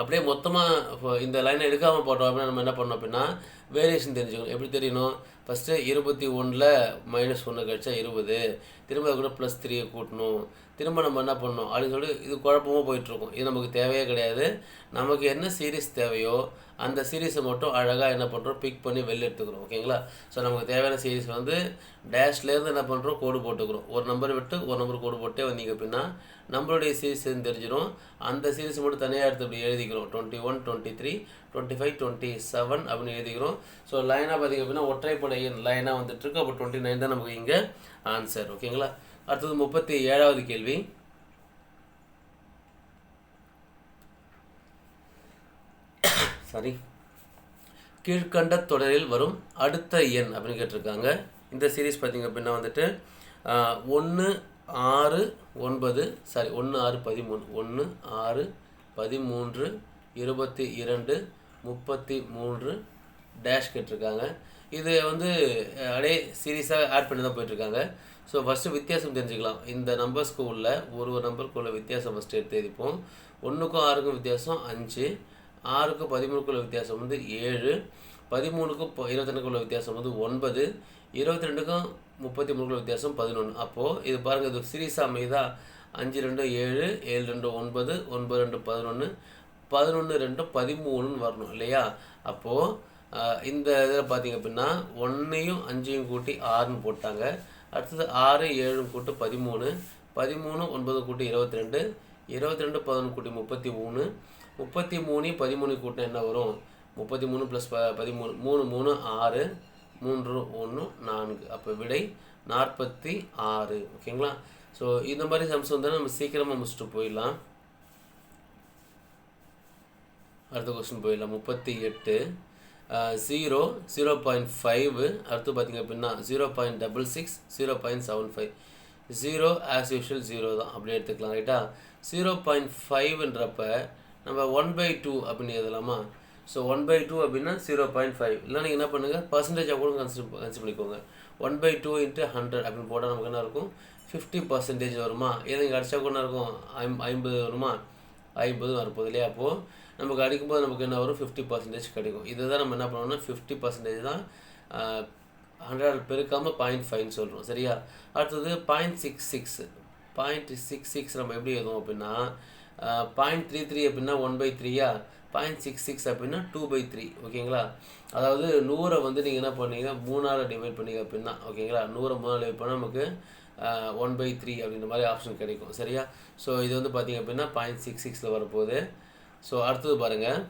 அப்படியே மொத்தமாக இந்த லைனை எடுக்காமல் போட்டோம் அப்படின்னா நம்ம என்ன பண்ணோம் அப்படின்னா வேரியேஷன் தெரிஞ்சுக்கணும். எப்படி தெரியணும், ஃபஸ்ட்டு 21ல் -1 கழிச்சா 20, திரும்ப கூட +3 கூட்டணும், திரும்ப நம்ம என்ன பண்ணணும் அப்படின்னு சொல்லி இது குழப்பமாக போயிட்டுருக்கும். இது நமக்கு தேவையே கிடையாது. நமக்கு என்ன சீரிஸ் தேவையோ அந்த சீரீஸை மட்டும் அழகாக என்ன பண்ணுறோம், பிக் பண்ணி வெளில எடுத்துக்கிறோம். ஓகேங்களா, ஸோ நமக்கு தேவையான சீரீஸ் வந்து டேஷ்லேருந்து என்ன பண்ணுறோம், கோடு போட்டுக்கிறோம். ஒரு நம்பர் விட்டு ஒரு நம்பர் கோடு போட்டே வந்தீங்க அப்படின்னா நம்மளுடைய சீரீஸ் தெரிஞ்சிடும். அந்த சீரீஸ் மட்டும் தனியாக எடுத்து அப்படி எழுதிக்கிறோம். 21 23 25 27 அப்படின்னு எழுதிக்கிறோம். ஸோ லைனாக பார்த்திங்க அப்படின்னா ஒற்றைப்படை லைனாக வந்துட்டுருக்கு. அப்போ 29 தான் நமக்கு இங்கே ஆன்சர். ஓகேங்களா, அடுத்தது 37வது கேள்வி. சாரி, கீழ்கண்ட தொடரில் வரும் அடுத்த எண் அப்படின்னு கேட்டிருக்காங்க. இந்த சீரீஸ் பார்த்திங்க அப்படின்னா வந்துட்டு 1 6 9 சாரி 1 6 13 1 6 13 22 33 டேஷ் கேட்டிருக்காங்க. இது வந்து அப்படியே சீரீஸாக ஆட் பண்ணி தான் போயிட்டுருக்காங்க. ஸோ ஃபஸ்ட்டு வித்தியாசம் தெரிஞ்சுக்கலாம். இந்த நம்பர்ஸ்க்கு உள்ள ஒரு நம்பருக்கு உள்ள வித்தியாசம் ஃபஸ்ட்டு எடுத்து எழுதிப்போம். 1க்கும் 6க்கும் வித்தியாசம் 5, 6க்கும் 13க்கும் உள்ள வித்தியாசம் வந்து 7, 13க்கும் 22க்கும் உள்ள வித்தியாசம் வந்து 9, 22க்கும் 33க்கும் உள்ள வித்தியாசம் 11. அப்போது இது பாருங்கள், இது சீரீஸாக அமைதா 5 2 7, 7 2 9, 9 2 11, 11 2 13ன்னு வரணும் இல்லையா? அப்போது இந்த இதில் பார்த்தீங்க அப்படின்னா 1ஐயும் 5ஐயும் கூட்டி 6ன்னு போட்டாங்க. அடுத்தது 6 7 கூட்டு 13, 13 9 கூட்டி 22, 22 11 கூட்டி 33, 33 13 கூட்டினா என்ன வரும்? 33 + 13 3 3 6, 3 1 4. அப்போ விடை 46. ஓகேங்களா? ஸோ இந்த மாதிரி சம்ஸ் வந்து நம்ம சீக்கிரமாக முடிச்சுட்டு போயிடலாம். அடுத்த கொஸ்டின் போயிடலாம். 38 0 0.5 அடுத்து பார்த்திங்க அப்படின்னா 0.66 0.75 0 ஆஸ் யூஷுவல் 0 தான் அப்படி எடுத்துக்கலாம். ரைட்டா? 0.5ன்றப்ப நம்ம 1/2 அப்படின்னு எழுதலாமா? ஸோ 1/2 அப்படின்னா 0.5. இல்லை நீங்கள் என்ன பண்ணுங்கள், பர்சன்டேஜாக கூட கன்சிடர் பண்ணிக்கோங்க. 1/2 × 100 அப்படின்னு போட்டால் நமக்கு என்ன இருக்கும்? 50% வருமா? இதை நீங்கள் அடித்தா கூட என்ன இருக்கும்? 50 வருமா? 50 வரப்போகுது இல்லையா? அப்போது நமக்கு அடிக்கும்போது நமக்கு என்ன வரும்? 50% கிடைக்கும். இதை தான் நம்ம என்ன பண்ணோம்னா 50% தான் 100 பெருக்காமல் 0.5ன்னு சொல்கிறோம். சரியா? அடுத்தது 0.66 0.66 நம்ம எப்படி எழுதுவோம் அப்படின்னா 0.33 அப்படின்னா 1/3, 0.66 அப்படின்னா 2/3. ஓகேங்களா? அதாவது 100 வந்து நீங்கள் என்ன பண்ணீங்க, 3ஆல் டிவைட் பண்ணீங்க அப்படின்னா, ஓகேங்களா, 100 3ஆல் டிவைட் பண்ணால் நமக்கு 1/3 அப்படின்ற மாதிரி ஆப்ஷன் கிடைக்கும். சரியா? ஸோ இது வந்து பார்த்திங்க அப்படின்னா 0.66ல் வரப்போகுது. ஸோ அடுத்தது பாருங்கள்,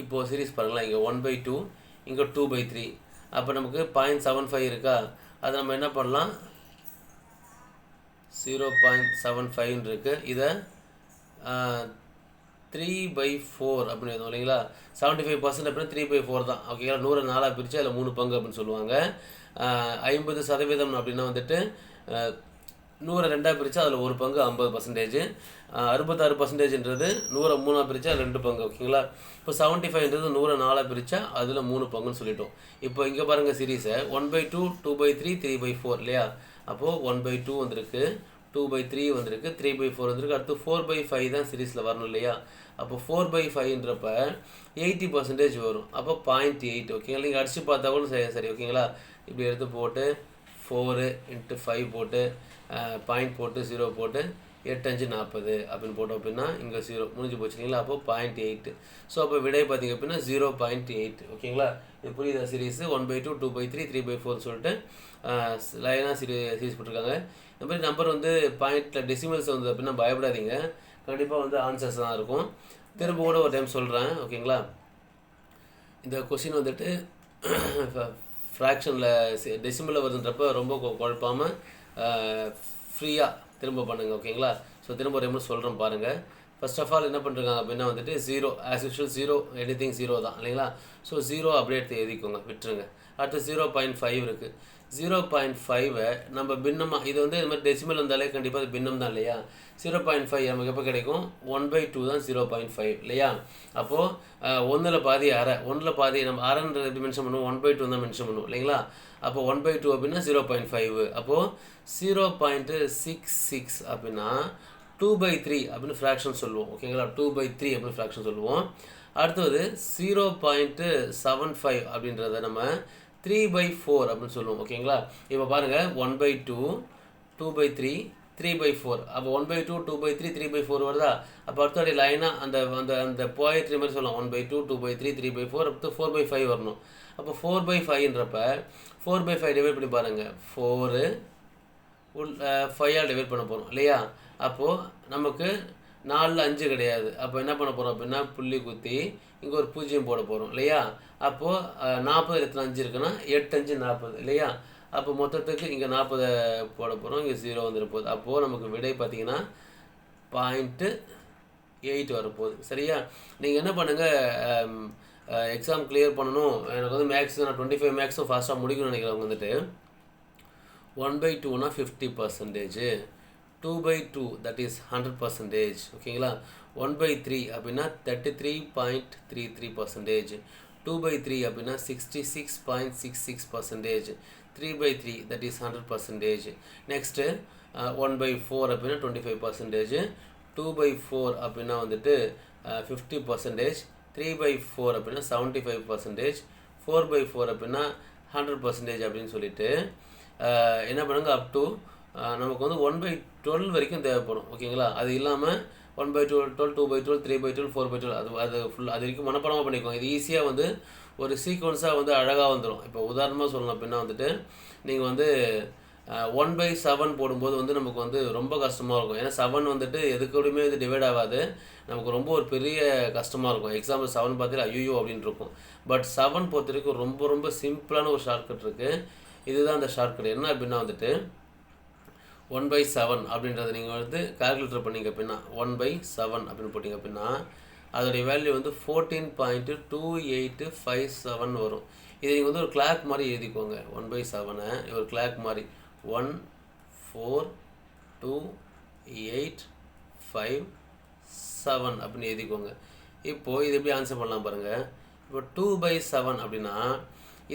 இப்போது சீரீஸ் பாருங்களேன். இங்கே 1/2, இங்கே 2/3. அப்போ நமக்கு 0.75 இருக்கா? அதை நம்ம என்ன பண்ணலாம், 0.75 இருக்குது. இதை 3/4 அப்படின்னு எழுதும் இல்லைங்களா? 75% அப்படின்னா 3/4 தான். ஓகேங்களா? 100 4ஆக பிரித்து அதில் 3 பங்கு அப்படின்னு சொல்லுவாங்க. 50% அப்படின்னா வந்துட்டு 100 2ஆக பிரித்தா அதில் 1 பங்கு 50%. 66%ன்றது 100 3ஆக பிரித்தா 2 பங்கு. ஓகேங்களா? இப்போ 75ன்றது 100 4ஆக பிரித்தா அதில் 3 பங்குன்னு சொல்லிட்டோம். இப்போ இங்கே பாருங்கள் சீரீஸை 1/2 2/3 3/4 இல்லையா? அப்போது 1/2 வந்திருக்கு, 2/3 வந்திருக்கு, 3/4 வந்திருக்கு. அடுத்து 4/5 தான் சீரீஸில் வரணும் இல்லையா? அப்போ 4/5ன்றப்ப 80% வரும். அப்போ 0.8. ஓகேங்களா? நீங்கள் அடித்து பார்த்தா கூட சரி. ஓகேங்களா? இப்படி எடுத்து போட்டு 4 × 5 போட்டு பாயிண்ட் போட்டு 0 போட்டு 8 5 40 அப்படின்னு போட்டோம் அப்படின்னா இங்கே 0 முடிஞ்சு போச்சு இல்லைங்களா? அப்போ 0.8. ஸோ அப்போ விடை பார்த்திங்க அப்படின்னா 0.8. ஓகேங்களா? இது புரியுதா? சீரீஸு 1/2 2/3 3/4 சொல்லிட்டு லைனாக சீரீஸ் போட்டிருக்காங்க. இந்த மாதிரி நம்பர் வந்து பாயிண்டில் டெசிமல்ஸ் வந்து அப்படின்னா பயப்படாதீங்க, கண்டிப்பாக வந்து ஆன்சர்ஸ் தான் இருக்கும். திரும்ப கூட ஒரு டைம் சொல்கிறேன். ஓகேங்களா? இந்த கொஸ்டின் வந்துட்டு ஃப்ராக்ஷனில் டெசிமலில் வருதுன்றப்ப ரொம்ப குழப்பாமல் ஃப்ரீயாக திரும்ப பண்ணுங்கள். ஓகேங்களா? ஸோ திரும்ப ஒரு டைம் சொல்கிறேன் பாருங்கள். ஃபர்ஸ்ட் ஆஃப் ஆல் என்ன பண்ணுறாங்க அப்படின்னா வந்துட்டு 0 ஆஸ் யூஷுவல் 0 எனிதிங் 0 தான் இல்லைங்களா? ஸோ 0 அப்படியே எடுத்து எழுதிக்கோங்க, விட்டுருங்க. அடுத்து 0.5 இருக்குது. 0.5 நம்ம பின்னமாக, இது வந்து இது மாதிரி டெசிமல் வந்தாலே கண்டிப்பாக அது பின்னம் தான் இல்லையா? 0.5 நமக்கு எப்போ கிடைக்கும்? 1/2 தான் 0.5 இல்லையா? அப்போது 1ல் பாதி அரை, 1ல் பாதி நம்ம அரைன்ற எப்படி மென்ஷன் பண்ணுவோம்? 1/2 தான் மென்ஷன் பண்ணுவோம் இல்லைங்களா? அப்போ 1/2 அப்படின்னா 0.5. அப்போது 0.66 அப்படின்னா 2/3 அப்படின்னு ஃப்ராக்ஷன் சொல்லுவோம். ஓகேங்களா? 2/3 அப்படின்னு ஃப்ராக்ஷன் சொல்லுவோம். அடுத்தது 0.75 அப்படின்றத நம்ம 3/4 அப்படின்னு சொல்லுவோம். ஓகேங்களா? இப்போ பாருங்கள் 1/2 2/3 3/4. அப்போ 1/2 2/3 3/4 வருதா? அப்போ அடுத்த லைனாக அந்த அந்த அந்த போயட்ரி மாதிரி சொல்லலாம். 1/2 2/3 3/4 அடுத்து 4/5 வரணும். அப்போ 4/5ன்றப்ப 4/5 டிவைட் பண்ணி பாருங்கள். 4 5ஆல் டிவைட் பண்ண போகிறோம் இல்லையா? அப்போது நமக்கு 4ல் 5 கிடையாது. அப்போ என்ன பண்ண போகிறோம் அப்படின்னா புள்ளி குத்தி இங்கே ஒரு 0 போட போகிறோம் இல்லையா? அப்போது 40 எத்தனை 5 இருக்குன்னா 8 5 40 இல்லையா? அப்போ மொத்தத்துக்கு இங்கே 40 போட போகிறோம், இங்கே 0 வந்துட போகுது. அப்போது நமக்கு விடை பார்த்திங்கன்னா 0.8 வரப்போகுது. சரியா? நீங்கள் என்ன பண்ணுங்கள், எக்ஸாம் கிளியர் பண்ணணும், எனக்கு வந்து மேக்ஸ் நான் 25 மேக்ஸும் ஃபாஸ்ட்டாக முடிக்கணும்னு நினைக்கிறவங்க வந்துட்டு 1/2னா 50%, 2/2 தட் இஸ் 100%. ஓகேங்களா? 1/3 அப்படின்னா 33.33%, 2/3 அப்படின்னா 66.66%, 3/3 தட் இஸ் 100%. நெக்ஸ்ட்டு 1/4 அப்படின்னா 25%, 2/4 அப்படின்னா வந்துட்டு 50%, 3/4 அப்படின்னா 75%, 4/4 அப்படின்னா 100% அப்படின்னு சொல்லிட்டு என்ன பண்ணுங்க அப் டு நமக்கு வந்து 1/12 வரைக்கும் தேவைப்படும். ஓகேங்களா? அது இல்லாமல் 1/12, 2/12, 3/12, 4/12 அது ஃபுல் அது வரைக்கும் மனப்பாடமாக பண்ணிக்கோங்க. இது ஈஸியாக வந்து ஒரு சீக்வன்ஸாக வந்து அழகாக வந்துடும். இப்போ உதாரணமாக சொல்லணும் அப்படின்னா வந்துட்டு நீங்கள் வந்து 1/7 போடும்போது வந்து நமக்கு வந்து ரொம்ப கஷ்டமாக இருக்கும். ஏன்னா 7 வந்துட்டு எதுக்கூடயுமே வந்து டிவைட் ஆகாது. நமக்கு ரொம்ப ஒரு பெரிய கஷ்டமாக இருக்கும். எக்ஸாம்பிள் 7 பார்த்தீங்கன்னா ஐயோ அப்படின்னு இருக்கும். பட் 7 பொறுத்த வரைக்கும் ரொம்ப ரொம்ப சிம்பிளான ஒரு ஷார்ட்கட் இருக்குது. இதுதான் அந்த ஷார்ட்கட். என்ன அப்படின்னா வந்துட்டு 1/7 அப்படின்றத நீங்கள் வந்து கால்குலேட்டர் பண்ணிங்க அப்படின்னா 1/7 அப்படின்னு போட்டிங்க அப்படின்னா அதோடைய வேல்யூ வந்து 14.2857 வரும். இதை நீங்கள் வந்து ஒரு கிளாக் மாதிரி எழுதிக்கோங்க. 1/7 ஒரு கிளாக் மாதிரி 1 4 2 8 5 7 அப்படின்னு எழுதிக்கோங்க. இப்போது இது எப்படி ஆன்சர் பண்ணலாம் பாருங்கள். இப்போ 2/7 அப்படின்னா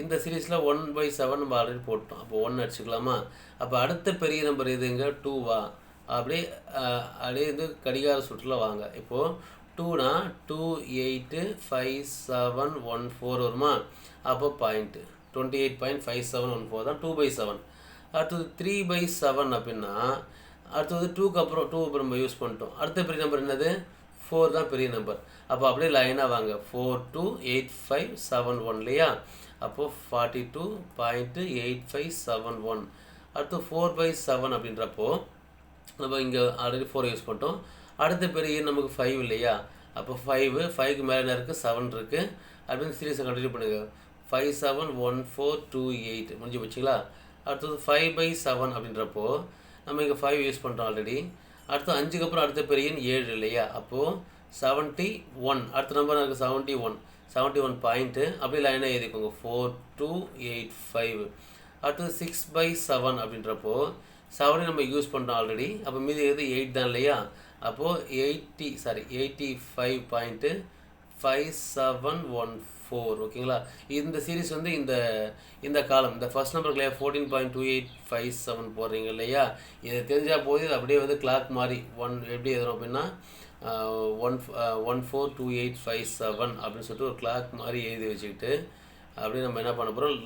இந்த சீரீஸில் 1/7 நம்ம ஆல்ரெடி போட்டோம். அப்போ 1 அடிச்சுக்கலாமா? அப்போ அடுத்த பெரிய நம்பர் எதுங்க? 2வா? அப்படியே இது கடிகார சுற்றில் வாங்க. இப்போது 2னா 285714 வருமா? அப்போ பாயிண்ட் 28.5714 தான் 2/7. அடுத்தது 3/7 அப்படின்னா அடுத்தது 2க்கு அப்புறம் 2 நம்ம யூஸ் பண்ணிட்டோம். அடுத்த பெரிய நம்பர் என்னது? 4 தான் பெரிய நம்பர். அப்போ அப்படியே லைனாக வாங்க. 428571 இல்லையா? அப்போது 42.8571. அடுத்து 4/7 அப்படின்றப்போ நம்ம இங்கே ஆல்ரெடி 4 யூஸ் பண்ணிட்டோம். அடுத்த பெரிய நமக்கு 5 இல்லையா? அப்போ 5க்கு மேலே என்ன இருக்குது? 7 இருக்குது. அப்படின்னு சீரீஸை கண்டினியூ பண்ணுங்க. 571428 முடிஞ்சு போச்சுங்களா? அடுத்தது 5/7 அப்படின்றப்போ நம்ம இங்கே 5 யூஸ் பண்ணுறோம் ஆல்ரெடி. அடுத்து 5க்கு அப்புறம் அடுத்த பெரிய 7 இல்லையா? அப்போது 71. அடுத்த நம்பர் இருக்குது 71 பாயிண்ட்டு. அப்படியே லைனாக எழுதிக்கோங்க 4285. அடுத்தது 6/7 அப்படின்றப்போ 7 நம்ம யூஸ் பண்ணுறோம் ஆல்ரெடி. அப்போ மீதி எது 8 தான் இல்லையா? அப்போது 85.5714. ஓகேங்களா? இந்த சீரீஸ் வந்து இந்த காலம் இந்த ஃபர்ஸ்ட் நம்பருக்கு இல்லையா 14.2857 போடுறீங்க இல்லையா? இதை தெரிஞ்சால் போது இது அப்படியே வந்து கிளாக் மாதிரி எப்படி எழுதுறோம் அப்படின்னா 142857 அப்படின்னு சொல்லிட்டு ஒரு கிளாக் மாதிரி எழுதி வச்சுக்கிட்டு அப்படியே நம்ம என்ன பண்ண போகிறோம்?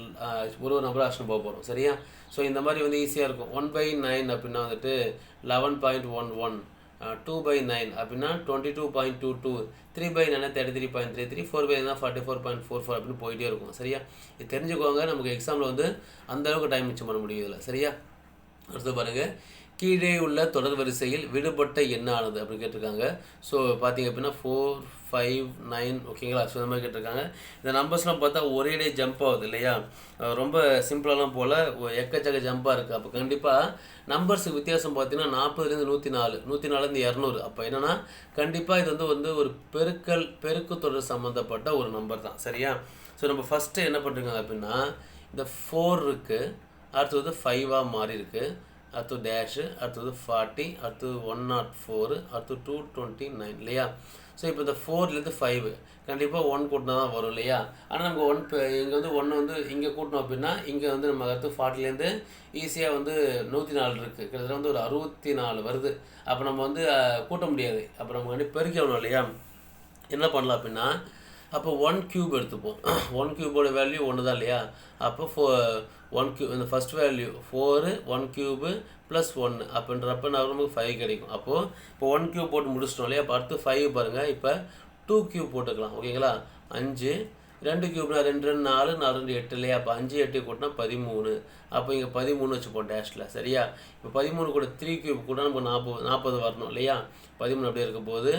ஒரு நம்பர் ஆப்ஷன் போக போகிறோம். சரியா? ஸோ இந்த மாதிரி வந்து ஈஸியாக இருக்கும். 1/9 அப்படின்னா வந்துட்டு 11.11, 2/9 அப்படின்னா 22.22, 3/9 33.33, 4/9 44.44 அப்படின்னு போயிட்டே இருக்கும். சரியா? இது தெரிஞ்சுக்கோங்க. நமக்கு எக்ஸாமில் வந்து அந்தளவுக்கு டைம் மிச்சம் பண்ண முடியும் இதில். சரியா? அடுத்து பாருங்கள். கீழே உள்ள தொடர் வரிசையில் விடுபட்ட எண்ணானது அப்படின்னு கேட்டிருக்காங்க. ஸோ பார்த்தீங்க அப்படின்னா 4 5 9 ஓகேங்களா? ஸோ இந்த மாதிரி கேட்டிருக்காங்க. இந்த நம்பர்ஸ்லாம் பார்த்தா ஒரே ஜம்ப் ஆகுது இல்லையா? ரொம்ப சிம்பிளாலாம் போல் எக்கச்சக்க ஜம்பாக இருக்குது. அப்போ கண்டிப்பாக நம்பர்ஸுக்கு வித்தியாசம் பார்த்தீங்கன்னா 40லேருந்து 104, 104லேருந்து 200. அப்போ என்னென்னா கண்டிப்பாக இது வந்து ஒரு பெருக்கு தொடர் சம்மந்தப்பட்ட ஒரு நம்பர் தான். சரியா? ஸோ நம்ம ஃபஸ்ட்டு என்ன பண்ணுறோங்க அப்படின்னா இந்த 4 இருக்குது, அடுத்தது 5ஆக மாறி இருக்குது, அடுத்து டேஷு, அடுத்தது 40, அடுத்தது 104, அடுத்து 229 இல்லையா? ஸோ இப்போ இந்த 4லேருந்து 5 கண்டிப்பாக 1 கூட்டினா தான் வரும் இல்லையா? ஆனால் நமக்கு 1 இங்கே வந்து 1 வந்து இங்கே கூட்டணும் அப்படின்னா இங்கே வந்து நம்ம அடுத்து 40லேருந்து ஈஸியாக வந்து 104 இருக்குது. கிட்டத்தட்ட வந்து ஒரு 64 வருது. அப்போ நம்ம வந்து கூட்ட முடியாது. அப்போ நம்ம வந்து பெருக்கணும் இல்லையா? என்ன பண்ணலாம் அப்படின்னா அப்போ 1 கியூப் எடுத்துப்போம். 1 கியூபோட வேல்யூ 1 தான் இல்லையா? அப்போ 1 கியூப் இந்த ஃபஸ்ட் வேல்யூ 4 1 கியூபு ப்ளஸ் 1 அப்படின்றப்ப நமக்கு 5 கிடைக்கும். அப்போது இப்போ 1 கியூப் போட்டு முடிச்சிட்டோம் இல்லையா? அப்போ அடுத்து 5 பாருங்கள். இப்போ 2 கியூப் போட்டுக்கலாம். ஓகேங்களா? 5 2 கியூப்னா 2 4 4 2 8 இல்லையா? அப்போ 5 8 கூட்டினா 13. அப்போ இங்கே 13 வச்சுப்போம் டேஷில். சரியா? இப்போ 13 கூட 3 கியூப் கூட நமக்கு 40 வரணும் இல்லையா? 13 அப்படியே இருக்க போது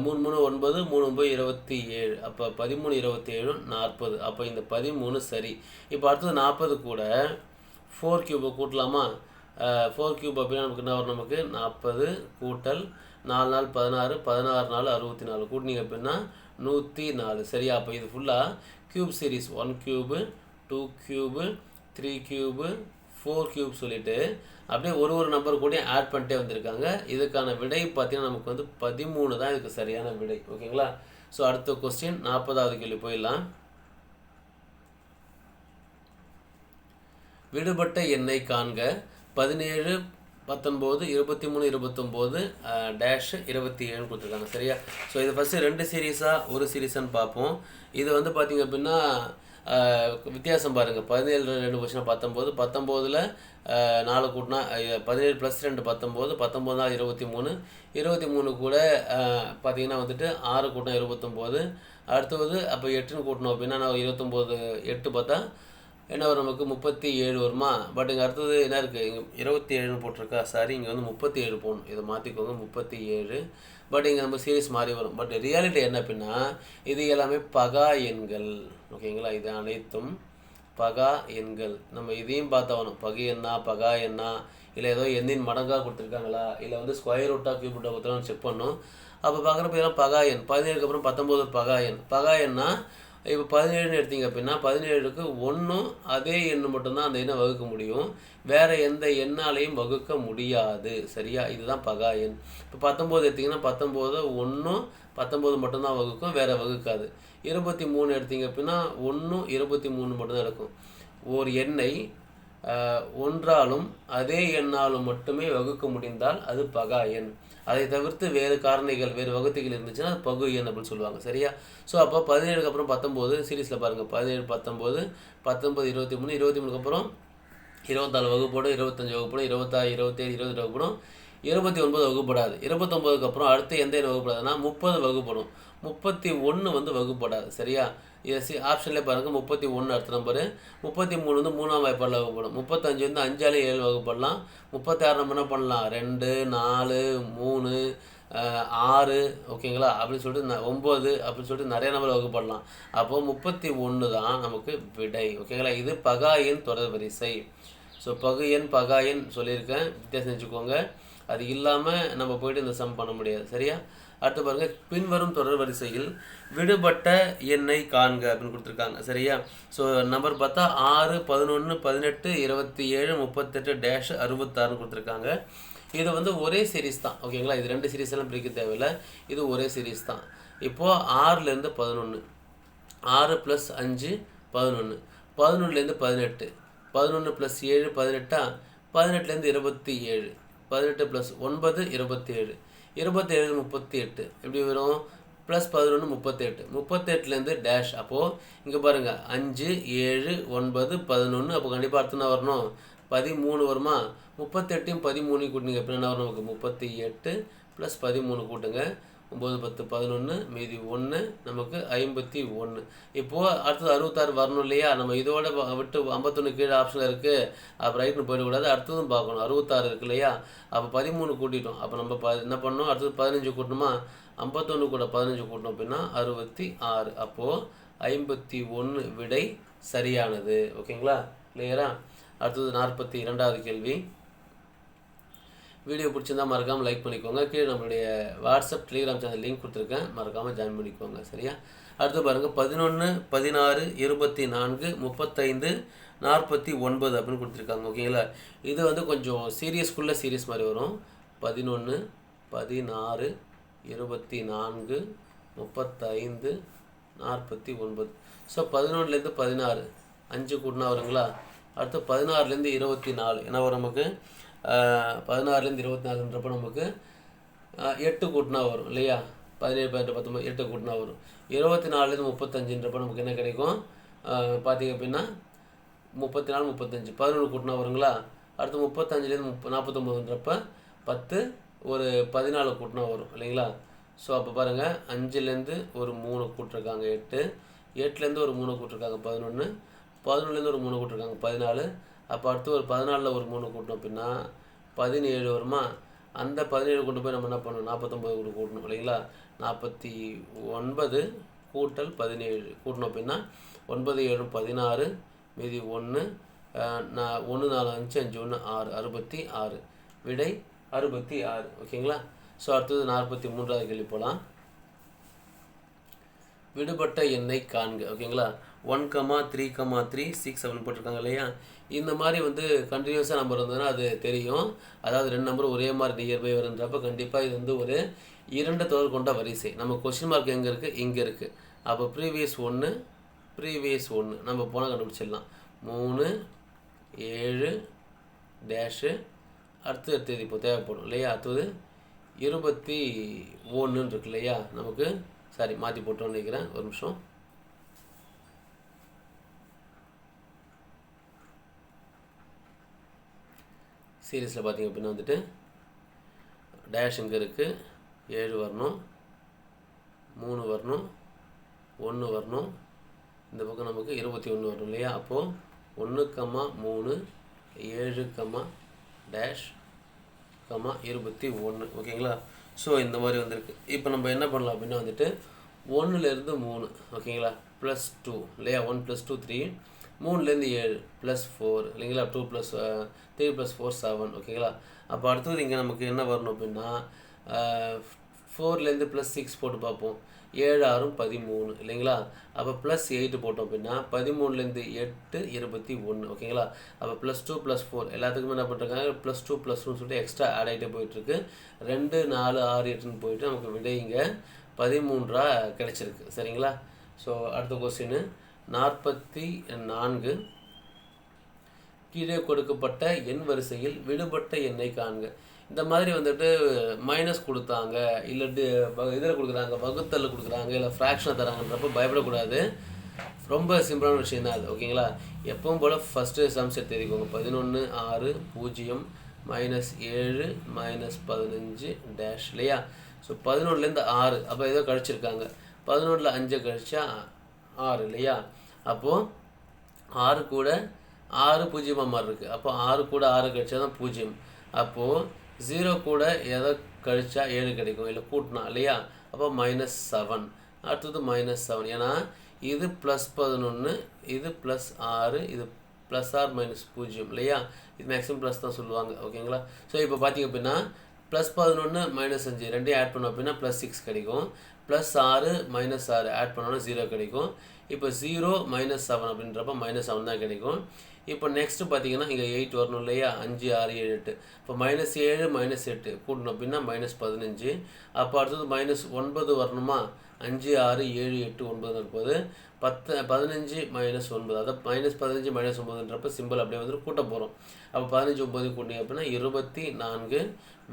3 3 9 3 9 27. அப்போ 13 27 40. அப்போ இந்த 13 சரி. இப்போ அடுத்தது 40 கூட 4 கியூபை கூட்டலாமா? 4 கியூப் அப்படின்னா நமக்கு என்ன வரும்? நமக்கு 40 கூட்டல் 4 4 16, 16 4 64 கூட்டினீங்க அப்படின்னா 104. சரியா? அப்போ இது ஃபுல்லாக cube series 1 cube 2 cube 3 cube 4 cube சொல்லிவிட்டு அப்படியே ஒரு நம்பர் கூட ஆட் பண்ணிட்டே வந்திருக்காங்க. இதுக்கான விடை பார்த்தீங்கன்னா நமக்கு வந்து 13 தான் இதுக்கு சரியான விடை. ஓகேங்களா? ஸோ அடுத்த கொஸ்டின் 40வது கேள்வி போயிடலாம். விடுபட்ட எண்ணை காண்க. 17 19 23 29 டேஷ் 27 கொடுத்துருக்காங்க சரியா. ஸோ இது ஃபஸ்ட்டு 2 சீரீஸாக ஒரு சீரீஸான்னு பார்ப்போம். இது வந்து பார்த்திங்க அப்படின்னா வித்தியாசம் பாருங்கள். 17 2 போச்சுன்னா 19, 19ல் 4 கூட்டினா 17 + 2 19, 19 23, 23 கூட பார்த்திங்கன்னா வந்துட்டு 6 கூட்டினா 29. அடுத்தது அப்போ 8ன்னு கூட்டணும் அப்படின்னா நான் 29 8 பார்த்தா என்ன வரும் நமக்கு 37 வருமா. பட் இங்கே அடுத்தது என்ன இருக்குது, இங்கே 27ன்னு போட்டிருக்கா, சாரி இங்கே வந்து 37 போகணும். இதை மாற்றிக்கோங்க 37. பட் இங்கே நம்ம சீரீஸ் மாறி வரும். பட் ரியாலிட்டி என்ன அப்படின்னா இது எல்லாமே பகா எண்கள் ஓகேங்களா. இது அனைத்தும் பகா எண்கள். நம்ம இதையும் பார்த்தாகணும். பகை எண்ணா பகா எண்ணா இல்லை ஏதோ எண்ணின் மடங்காக கொடுத்துருக்காங்களா இல்லை வந்து ஸ்கொயர் ரூட்டாக கியூப் ரூட்டாக கொடுத்துருக்காங்க செக் பண்ணணும். அப்போ பார்க்குறப்ப இதெல்லாம் பகா எண். 17க்கு அப்புறம் 19 பகா எண். பகா எண்ணா இப்போ 17ன்னு எடுத்திங்க அப்படின்னா 17க்கு 1 அதே எண்ணு மட்டும்தான் அந்த எண்ணை வகுக்க முடியும். வேறு எந்த எண்ணாலையும் வகுக்க முடியாது சரியா. இதுதான் பகா எண். இப்போ 19 எடுத்திங்கன்னா 19 1 19 மட்டும்தான் வகுக்கும், வேறு வகுக்காது. 23 எடுத்திங்க அப்படின்னா 1 23 மட்டும்தான் இருக்கும். ஒரு எண்ணை ஒன்றாலும் அதே எண்ணாலும் மட்டுமே வகுக்க முடிந்தால் அது பகா எண். அதை தவிர்த்து வேறு காரணிகள் வேறு வகுத்திகள் இருந்துச்சுன்னா அது பகு எண் அப்படின்னு சொல்லுவாங்க சரியா. ஸோ அப்போ 17க்கு அப்புறம் 19 சீரீஸில் பாருங்கள். 17 19 19 23 23க்கு அப்புறம் 24 வகுப்படும், 25 வகுப்படும், 26 27 20 வகுப்படும், 29 வகுப்படாது. 29க்கு அப்புறம் அடுத்து எந்த எண் வகுப்படாதுன்னா 30 வகுப்படும். 31 வந்து வகுப்படாது சரியா. ஆப்ஷன்லேயே பாருங்கள் 31 அடுத்த நம்பரு. 33 வந்து 3ஆம் வாய்ப்பாடில் வகுப்படும். 35 வந்து 5ஆல் 7 வகுப்படலாம். 36 நம்ம என்ன பண்ணலாம் 2 4 3 6 ஓகேங்களா அப்படின்னு சொல்லிட்டு 9 அப்படின்னு சொல்லிட்டு நிறைய நம்பர் வகுப்படலாம். அப்போது 31 தான் நமக்கு விடை ஓகேங்களா. இது பகா எண் தொடர் வரிசை. ஸோ பகு எண் பகா எண் சொல்லியிருக்கேன், வித்தியாசம் வச்சுக்கோங்க. அது இல்லாமல் நம்ம போய்ட்டு இந்த சம் பண்ண முடியாது சரியா. அடுத்து பாருங்கள், பின்வரும் தொடர் வரிசையில் விடுபட்ட எண்ணை காண்க அப்படின்னு கொடுத்துருக்காங்க சரியா. ஸோ நம்பர் பார்த்தா 6 11 18 27 38 டேஷ் 66 கொடுத்துருக்காங்க. இது வந்து ஒரே சீரீஸ் தான் ஓகேங்களா. இது 2 சீரீஸ் எல்லாம் பிரிக்க தேவையில்லை, இது ஒரே சீரீஸ் தான். இப்போது 6லேருந்து 11, 6 + 5 11, 11லேருந்து 18, 11 + 7 18, 18லேருந்து 27, 18 + 9 27, 27 38 எப்படி வரும் +11 38, 38லேருந்து டேஷ். அப்போது இங்கே பாருங்கள் 5 7 9 11, அப்போ கண்டிப்பாக அடுத்து தான் வரணும் 13 வருமா. 38யும் 13 கூட்டிங்க எப்படி என்ன வரும் நமக்கு 38 + 13 கூட்டுங்க 9 10 11 மீதி 1 நமக்கு 51. இப்போது அடுத்தது 66 வரணும் இல்லையா. நம்ம இதோட விட்டு 51 கீழே ஆப்ஷனில் இருக்குது, அப்போ ரைட்னு போயிடக்கூடாது. அடுத்ததும் பார்க்கணும் 66 இருக்கு இல்லையா. அப்போ 13 கூட்டிட்டோம். அப்போ நம்ம என்ன பண்ணோம் அடுத்தது 15 கூட்டணுமா. 51 கூட 15 கூட்டணும் அப்படின்னா 66. அப்போது 51 விடை சரியானது ஓகேங்களா. கிளியரா. அடுத்தது 42வது கேள்வி. வீடியோ பிடிச்சிருந்தால் மறக்காமல் லைக் பண்ணிக்கோங்க. கீழே நம்மளுடைய வாட்ஸ்அப் டெலிகிராம் சேனல் லிங்க் கொடுத்துருக்கேன், மறக்காமல் ஜாயின் பண்ணிக்கோங்க சரியா. அடுத்து பாருங்கள் 11 16 24 35 49 அப்படின்னு கொடுத்துருக்காங்க ஓகேங்களா. இது வந்து கொஞ்சம் சீரியஸ்குள்ளே சீரியஸ் மாதிரி வரும். 11 16 24 35 49. ஸோ 11லேருந்து 16 5 கூட்டினா வருங்களா. அடுத்து 16லேருந்து 24 என்ன வரும் நமக்கு 16லேருந்து 24ன்றப்போ நமக்கு 8 கூட்டினா வரும் இல்லையா. 17 18 19 8 கூட்டினா வரும். 24லேருந்து 35ன்றப்போ நமக்கு என்ன கிடைக்கும் பார்த்திங்க அப்படின்னா 34 35 11 கூட்டினா வருங்களா. அடுத்து 35லேருந்து 49ன்றப்ப 10 ஒரு 14 கூட்டினா வரும் இல்லைங்களா. ஸோ அப்போ பாருங்கள் 5லேருந்து ஒரு 3 கூட்டிருக்காங்க 8, 8லேருந்து ஒரு 3 கூட்டிருக்காங்க 11, 11லேருந்து ஒரு 3 கூட்டிருக்காங்க 14. அப்போ அடுத்து ஒரு 14ல் ஒரு 3 கூட்டணும் அப்படின்னா 17 வருமா. அந்த 17 கொண்டு போய் நம்ம என்ன பண்ணணும் 49 கூட கூட்டணும் இல்லைங்களா. 49 கூட்டல் 17 கூட்டணும் அப்படின்னா 9 7 16 மீதி 1 1 4 5 5 1 6 66 விடை 66 ஓகேங்களா. ஸோ அடுத்தது 43வது கேள்வி போகலாம். விடுபட்ட எண்ணை காண்க ஓகேங்களா. 1 3 3 6 7 போட்டிருக்காங்க இல்லையா. இந்த மாதிரி வந்து கண்டினியூஸாக நம்பர் இருந்ததுன்னா அது தெரியும். அதாவது 2 நம்பர் ஒரே மாதிரி நியர்பை வருன்றப்ப கண்டிப்பாக இது வந்து ஒரு 2 தொடர் கொண்ட வரிசை. நம்ம கொஸ்டின் மார்க் எங்கே இருக்குது இங்கே இருக்குது. அப்போ ப்ரீவியஸ் 1 நம்ம போனால் கண்டுபிடிச்சிடலாம். 3 7 டேஷு அடுத்த தேதி இப்போ தேவைப்படும் இல்லையா. அடுத்தது 21 இருக்கு இல்லையா. நமக்கு சாரி மாற்றி போட்டோன்னு நினைக்கிறேன், ஒரு நிமிஷம். சீரீஸில் பார்த்திங்க அப்படின்னா வந்துட்டு டேஷ் இங்கே இருக்குது, 7 வரணும், 3 வரணும், 1 வரணும், இந்த பக்கம் நமக்கு 21 வரணும் இல்லையா. அப்போது 1, 3, 7, டேஷ், 21 ஓகேங்களா. ஸோ இந்த மாதிரி வந்திருக்கு. இப்போ நம்ம என்ன பண்ணலாம் அப்படின்னா வந்துட்டு 1லேருந்து 3 ஓகேங்களா, +2 இல்லையா. 1 + 2 3, 3லேருந்து 7 +4 இல்லைங்களா. 2 + 3 + 4 7 ஓகேங்களா. அப்போ அடுத்தது இங்கே நமக்கு என்ன வரணும் அப்படின்னா 4லேருந்து +6 போட்டு பார்ப்போம். 7 6 13 இல்லைங்களா. அப்போ +8 போட்டோம் அப்படின்னா 13லேருந்து 8 21 ஓகேங்களா. அப்போ +2 +4 எல்லாத்துக்குமே என்ன பண்ணுறாங்க, +2 +2 சொல்லிட்டு எக்ஸ்ட்ரா ஆட் ஆகிட்டே போயிட்டுருக்கு. 2 4 6 8ன்னு போயிட்டு நமக்கு விடை இங்கே 13 கிடச்சிருக்கு சரிங்களா. ஸோ அடுத்த கொஸ்டின் 44 கீழே கொடுக்கப்பட்ட எண் வரிசையில் விடுபட்ட எண்ணை காண்க. இந்த மாதிரி வந்துட்டு மைனஸ் கொடுத்தாங்க, இல்லை இதில் கொடுக்குறாங்க, வகுத்தல் கொடுக்குறாங்க, இல்லை ஃப்ராக்ஷனை தராங்கன்றப்போ பயப்படக்கூடாது. ரொம்ப சிம்பிளான விஷயம் தான் அது ஓகேங்களா. எப்பவும் போல் ஃபஸ்ட்டு சம் செட் எழுதிக்கோங்க. 11 6 0 -7 -15 டேஷ் இல்லையா. ஸோ 11லேருந்து 6 அப்போ ஏதோ கழிச்சிருக்காங்க. 11ல் 5 கழிச்சா 6 இல்லையா. அப்போது 6 கூட 6 0 மாதிரி இருக்குது. அப்போ 6 கூட 6 கழிச்சா தான் 0. அப்போது 0 கூட எதை கழிச்சா 7 கிடைக்கும், இல்லை கூட்டினா இல்லையா. அப்போ -7. அடுத்தது -7, ஏன்னா இது +11, இது +6, இது +6 -0 இல்லையா. இது மேக்ஸிமம் ப்ளஸ் தான் சொல்லுவாங்க ஓகேங்களா. ஸோ இப்போ பார்த்திங்க அப்படின்னா +11 -5 ரெண்டையும் ஆட் பண்ணோம் அப்படின்னா +6 கிடைக்கும். +6 -6 ஆட் பண்ணோன்னா 0 கிடைக்கும். இப்போ 0 -7 அப்படின்றப்ப -7 தான் கிடைக்கும். இப்போ நெக்ஸ்ட்டு பார்த்தீங்கன்னா இங்கே 8 வரணும் இல்லையா. 5 6 7 8. இப்போ -7 -8 கூட்டணும் அப்படின்னா -15. அப்போ அடுத்தது -9 வரணுமா. 5 6 7 8 9 இருப்பது 15 -9, அதாவது -15 -9ன்றப்ப சிம்பிள் அப்படியே வந்து கூட்ட போகிறோம். அப்போ 15 9 கூட்டிங்க அப்படின்னா 24,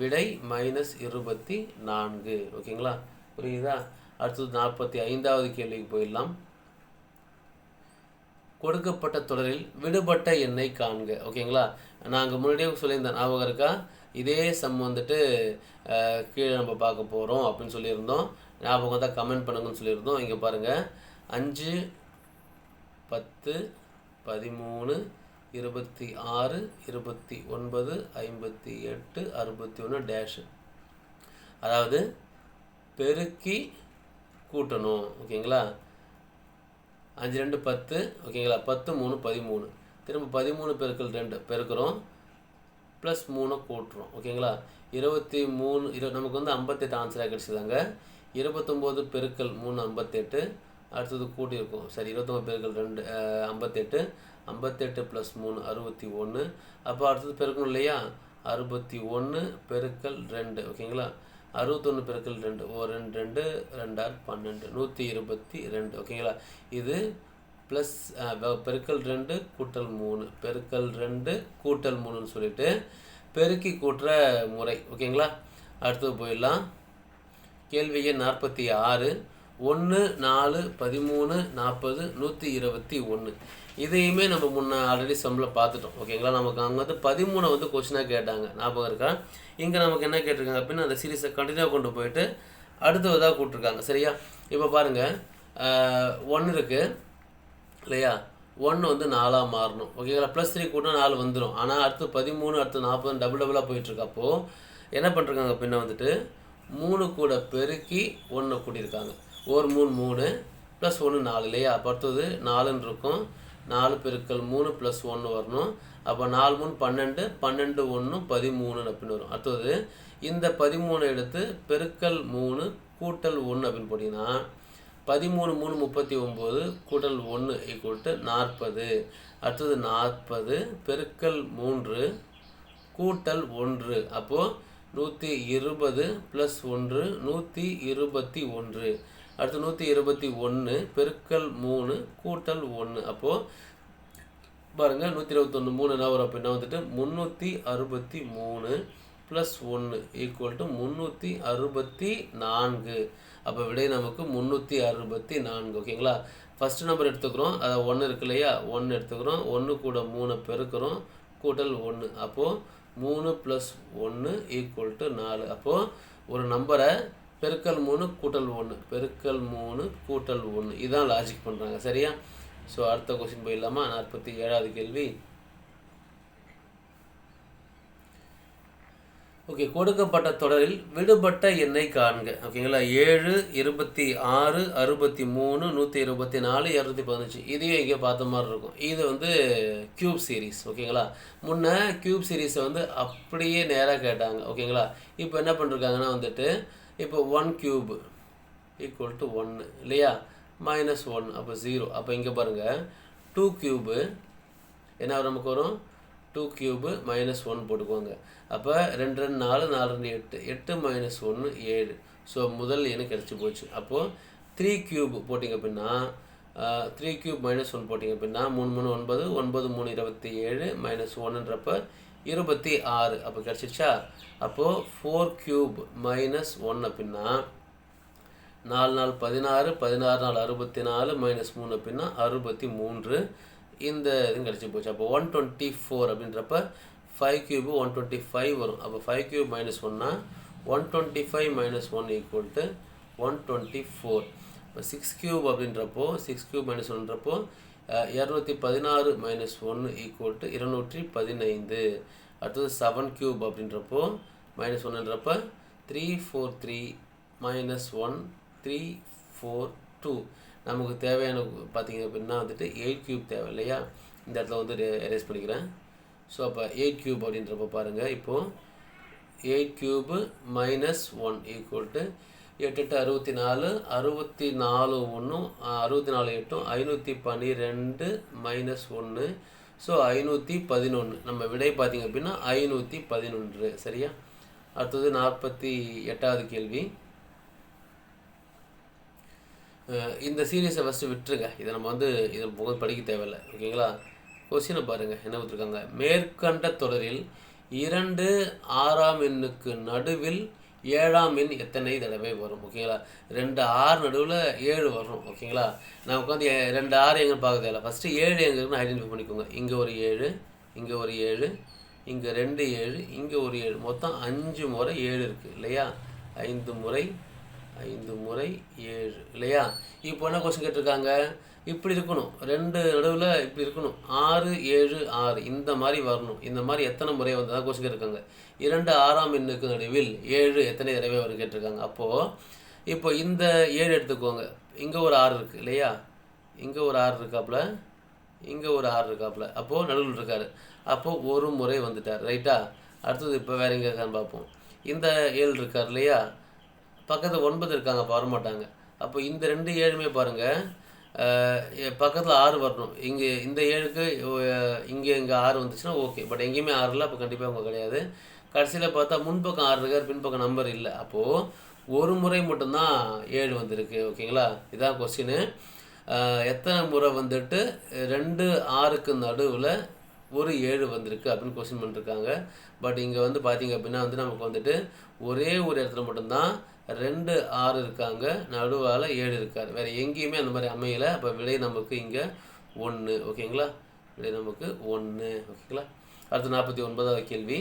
விடை -24 ஓகேங்களா. புரியுதா. அடுத்தது 45வது கேள்விக்கு போயிடலாம். கொடுக்கப்பட்ட தொடரில் விடுபட்ட எண்ணை காண்க ஓகேங்களா. நாங்கள் முன்னாடியே சொல்லியிருந்தேன், ஞாபகம் இருக்கா. இதே சம் வந்துட்டு கீழே நம்ம பார்க்க போகிறோம் அப்படின்னு சொல்லியிருந்தோம். ஞாபகம் தான் கமெண்ட் பண்ணுங்கன்னு சொல்லியிருந்தோம். இங்கே பாருங்கள், 5 10 13 26 29 58 61 டேஷ், அதாவது பெருக்கி கூட்டணும் ஓகேங்களா. 5 2 10 ஓகேங்களா. 10 3 13, திரும்ப 13 × 2 பெருக்கிறோம், +3 கூட்டுறோம் ஓகேங்களா. 23 நமக்கு வந்து 58 ஆன்சராக கிடச்சிதாங்க. 29 × 3 58, அடுத்தது கூட்டியிருக்கோம் சரி. 29 × 2 58, 58 + 3 61. அப்போ அடுத்தது பெருக்கணும் இல்லையா. 61 × 2 ஓகேங்களா. 61 × 2 2 2 2 12 122 ஓகேங்களா. இது ப்ளஸ் பெருக்கல் 2 கூட்டல் 3 பெருக்கல் 2 கூட்டல் 3ன்னு சொல்லிட்டு பெருக்கி கூட்டுற முறை ஓகேங்களா. அடுத்தது போயிடலாம். கேள்வி எண் 46. 1 4 13 40 121. இதையுமே நம்ம முன்னே ஆல்ரெடி சம்மில் பார்த்துட்டோம் ஓகேங்களா. நமக்கு அங்கே வந்து 13 வந்து கொஸ்டினாக கேட்டாங்க, ஞாபகம் இருக்கா. இங்கே நமக்கு என்ன கேட்டிருக்காங்க அப்படின்னா அந்த சீரீஸை கண்டினியூவாக கொண்டு போயிட்டு அடுத்ததாக கூப்பிட்ருக்காங்க சரியா. இப்போ பாருங்கள், 1 இருக்குது இல்லையா. 1 வந்து 4ஆக மாறணும் ஓகேங்களா. +3 கூட்டினா 4 வந்துடும். ஆனால் அடுத்து 13 அடுத்து 40 டபுளாக போயிட்டுருக்கு. அப்போது என்ன பண்ணுறாங்க அப்படின்னா வந்துட்டு 3 கூட பெருக்கி 1 கூட்டியிருக்காங்க. 1 3 3 + 1 4 இல்லையா. அப்போ அடுத்தது 4ன்னு இருக்கும். 4 × 3 + 1 வரணும். அப்போ 4 3 12 12 1 13 அப்படின்னு வரும். அடுத்தது இந்த 13 எடுத்து பெருக்கல் 3 கூட்டல் 1 அப்படின்னு போட்டிங்கன்னா 13 3 39 கூட்டல் 1 = 40. அடுத்தது 40 பெருக்கல் 3 கூட்டல் 1, அப்போது 120 + 1 121. அடுத்து 121 பெருக்கல் 3 கூட்டல் 1, அப்போது பாருங்கள் 121 3 என்ன வரும் அப்படின்னா வந்துட்டு 363 ப்ளஸ் 1 ஈக்குவல் டு 364. அப்போ விடை நமக்கு 364. ஓகேங்களா. ஃபஸ்ட்டு நம்பர் எடுத்துக்கிறோம், அதை 1 இருக்கு இல்லையா, 1 எடுத்துக்கிறோம், 1 கூட 3 பெருக்கிறோம், கூட்டல் 1. அப்போது 3 + 1 = 4. அப்போது ஒரு நம்பரை பெருக்கல் 3 கூட்டல் 1 பெருக்கல் 3 கூட்டல் 1 இதுதான் லாஜிக் பண்ணுறாங்க. சரியா. ஸோ அடுத்த கொஸ்டின் போயிடலாமா. 47வது கேள்வி. ஓகே, கொடுக்கப்பட்ட தொடரில் விடுபட்ட எண்ணை காண்க. ஓகேங்களா. 7, 26, 63, 124, 215. இதையும் இங்கே பார்த்த மாதிரி இருக்கும். இது வந்து க்யூப் சீரீஸ். ஓகேங்களா. முன்ன க்யூப் சீரீஸை வந்து அப்படியே நேராக கேட்டாங்க. ஓகேங்களா. இப்போ என்ன பண்ணிருக்காங்கன்னா வந்துட்டு இப்போ 1 க்யூப் = 1 இல்லையா, -1 அப்போ 0. அப்போ இங்கே பாருங்கள் 2 க்யூபு என்ன நமக்கு வரும், 2 க்யூபு -1 போட்டுக்குவாங்க. அப்போ 2 2 4 4 2 8 8 -1 7. ஸோ முதல் எண்ணு கிடச்சி போச்சு. அப்போது 3 க்யூப் போட்டிங்க அப்படின்னா 3 க்யூப் -1 போட்டிங்க அப்படின்னா 3 3 9 9 3 27 -1ன்றப்ப 26. அப்போ கிடச்சிருச்சா. அப்போது 4 க்யூப் -1 அப்படின்னா 4 4 16 16 4 64 -3 அப்படின்னா 63. இந்த இது கிடச்சி போச்சு. அப்போ 124 அப்படின்றப்ப 5 க்யூபு 125 வரும். அப்போ 5 க்யூப் -1னா 125 -1 = 124. இப்போ 6 க்யூப் அப்படின்றப்போ 6 க்யூப் -1ன்றப்போ 216 -1 = 215. அடுத்தது 7 க்யூப் அப்படின்றப்போ -1ன்றப்ப 343 -1 342. நமக்கு தேவையான பார்த்திங்க அப்படின்னா வந்துட்டு 8 க்யூப் தேவை இல்லையா. இந்த இடத்துல வந்து எரேஸ் பண்ணிக்கிறேன். ஸோ அப்போ 8 க்யூப் அப்படின்றப்ப பாருங்கள், இப்போது 8 க்யூபு -1 = 8 8 64 64 1 64 8 512 -1. ஸோ 511. நம்ம விடை பார்த்திங்க அப்படின்னா 511. சரியா. அடுத்தது 48வது கேள்வி. இந்த சீரீஸை ஃபஸ்ட்டு விட்டுருங்க. இதை நம்ம வந்து இதை படிக்க தேவையில்லை. ஓகேங்களா. கொஸ்டினை பாருங்கள் என்ன கொடுத்துருக்காங்க. மேற்கண்ட தொடரில் 2 6ஆம் எண்ணுக்கு நடுவில் 7ஆம் எண் எத்தனை தடவை வரும். ஓகேங்களா. 2 6 நடுவில் 7 வரும். ஓகேங்களா. நான் உட்காந்து 2 6 எங்கன்னு பார்க்க தேவையில்ல. ஃபஸ்ட்டு 7 எங்கே இருக்குன்னு ஐடென்டிஃபை பண்ணிக்கோங்க. இங்கே ஒரு 7, இங்கே ஒரு 7, இங்கே 2 7, இங்கே ஒரு 7, மொத்தம் 5 முறை 7 இருக்குது இல்லையா. 5 முறை 7 இல்லையா. இப்போ என்ன கொஸ்டின் கேட்டிருக்காங்க, இப்படி இருக்கணும், 2 நடுவில் இப்படி இருக்கணும், 6 7 6 இந்த மாதிரி வரணும். இந்த மாதிரி எத்தனை முறை வந்ததாக கொஸ்டின் கேட்டிருக்காங்க. 2 6ஆம் எண்ணுக்கு நடுவில் 7 எத்தனை தடவை வரும் கேட்டிருக்காங்க. அப்போது இப்போ இந்த 7 எடுத்துக்கோங்க. இங்கே ஒரு 6 இருக்குது இல்லையா, இங்கே ஒரு 6 இருக்காப்புல, இங்கே ஒரு 6 இருக்காப்புல. அப்போது நடுவில் இருக்கார். அப்போது ஒரு முறை வந்துட்டார். ரைட்டா. அடுத்தது இப்போ வேறு எங்கே இருக்கான்னு பார்ப்போம். இந்த 7 இருக்கார் இல்லையா, பக்கத்தில் 9 இருக்காங்க, அப்போ வரமாட்டாங்க. அப்போ இந்த 2 7மே பாருங்கள், பக்கத்தில் 6 வரணும். இங்கே இந்த 7க்கு இங்கே 6 வந்துச்சுன்னா ஓகே. பட் எங்கேயுமே 6 இல்லை, அப்போ கண்டிப்பாக அவங்க கிடையாது. கடைசியில் பார்த்தா முன்பக்கம் 6 இருக்கார், பின்பக்கம் நம்பர் இல்லை. அப்போது ஒரு முறை மட்டும்தான் 7 வந்திருக்கு. ஓகேங்களா. இதான் கொஸ்டின். எத்தனை முறை வந்துட்டு 2 6க்கு நடுவில் ஒரு 7 வந்திருக்கு அப்படின்னு கொஸ்டின் பண்ணிருக்காங்க. பட் இங்கே வந்து பார்த்தீங்க அப்படின்னா வந்து நமக்கு வந்துட்டு ஒரே ஒரு இடத்துல மட்டும்தான் 2 6 இருக்காங்க, நடுவால் 7 இருக்கார். வேறு எங்கேயுமே அந்த மாதிரி அமையலை. அப்போ விடை நமக்கு இங்கே 1. ஓகேங்களா. விடை நமக்கு 1. ஓகேங்களா. அடுத்து 49வது கேள்வி.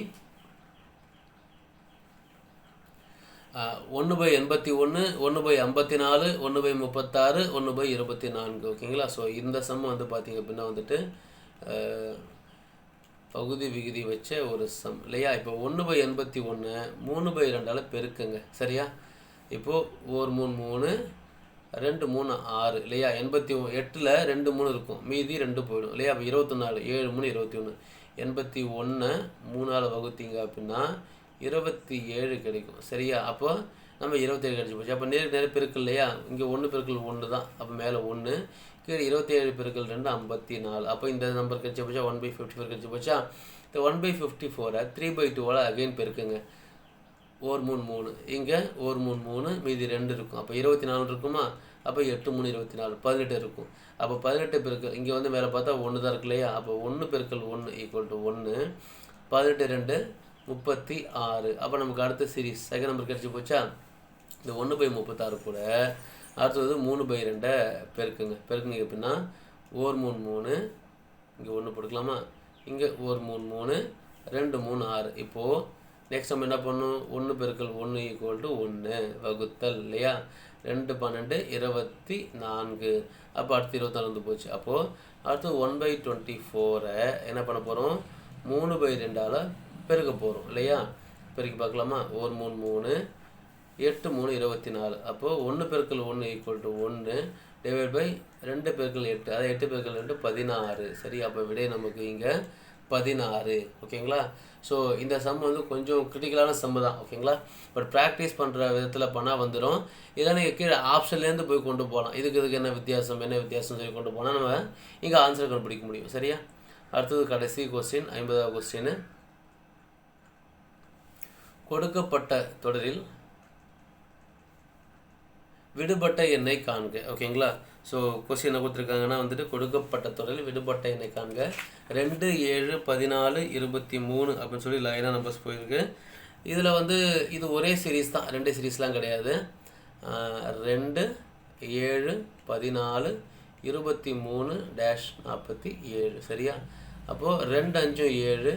1/81 1/54 1/36 1/24. ஓகேங்களா. ஸோ இந்த சம் வந்து பார்த்திங்க அப்படின்னா வந்துட்டு பகுதி விகுதி வச்ச ஒரு சம் இல்லையா. இப்போ 1/81 3/2 பெருக்குங்க. சரியா. இப்போது 1 3 3 2 3 6 இல்லையா. 88ல் 2 3 இருக்கும், மீதி 2 போயிடும் இல்லையா. அப்போ 24 7 3 21. 81 3ஆல் வகுத்தீங்க அப்படின்னா 27 கிடைக்கும். சரியா. அப்போ நம்ம 27 கிடச்சி போச்சு. அப்போ நேர பெருக்கல் இல்லையா. இங்கே 1 பெருக்கல் 1 தான். அப்போ மேலே 1 கீழே 27 பெருக்கல் 2 54. அப்போ இந்த நம்பர் கிடச்சி போச்சா, 1/54 கிடச்சி போச்சா. இந்த 1/54 3/2 அகைன் பெருக்குங்க. 1 3 3 இங்கே 1 3 3 மீதி 2 இருக்கும். அப்போ 24 இருக்குமா. அப்போ 8 3 24 18 இருக்கும். அப்போ 18 பெருக்கல் இங்கே வந்து மேலே பார்த்தா 1 தான் இருக்கு இல்லையா? அப்போ 1 பெருக்கல் 1 ஈக்குவல் டு 1, 18 2 36. அப்போ நமக்கு அடுத்த சீரீஸ் செகண்ட் நம்பர் கிடச்சி போச்சா? இந்த 1/36 கூட அடுத்தது 3/2 பெருக்குங்க எப்படின்னா 1 3 3, இங்கே 1 போட்டுக்கலாமா? இங்கே 1 3 3, 2 3 6. இப்போது நெக்ஸ்ட் நம்ம என்ன பண்ணணும்? 1 பெருக்கல் 1 ஈக்குவல் டு 1 வகுத்தல் இல்லையா? 2 12 24. அப்போ அடுத்து 24 வந்து போச்சு. அப்போது அடுத்து 1/24 என்ன பண்ண போகிறோம்? 3/2 பெருக்க போகிறோம் இல்லையா? பெருக்கி பார்க்கலாமா? 1 3 3, 8 3 24. அப்போது 1 பெருக்கல் 1 ஈக்குவல் டு 1 டிவைட் பை 2 பெருக்கல் 8, அதாவது 8 பெருக்கல் 2 16. சரி, அப்போ விடை நமக்கு இங்கே 16. ஓகேங்களா? ஸோ இந்த சம் வந்து கொஞ்சம் கிரிட்டிக்கலான சம்மு தான். ஓகேங்களா? பட் ப்ராக்டிஸ் பண்ணுற விதத்தில் பண்ணால் வந்துடும். இதெல்லாம் நீங்கள் கீழே ஆப்ஷன்லேருந்து போய் கொண்டு போகலாம். இதுக்கு என்ன வித்தியாசம் சொல்லி கொண்டு போனால் நம்ம இங்கே ஆன்சர் கண்டுபிடிக்க முடியும். சரியா? அடுத்தது கடைசி கொஸ்டின், 50வது கொஸ்டின். கொடுக்கப்பட்ட தொடரில் விடுபட்ட எண்ணை காண்க. ஓகேங்களா? ஸோ கொஸ்டின் என்ன கொடுத்துருக்காங்கன்னா வந்துட்டு கொடுக்கப்பட்ட தொடரில் விடுபட்ட எண்ணை காண்க. 2 7 14 23 அப்படின்னு சொல்லி லைனாக நம்பர்ஸ் போயிருக்கு. இதில் வந்து இது ஒரே சீரீஸ் தான், 2 சீரீஸ்லாம் கிடையாது. 2 7 14 23 -47. சரியா? அப்போது 2 5 7,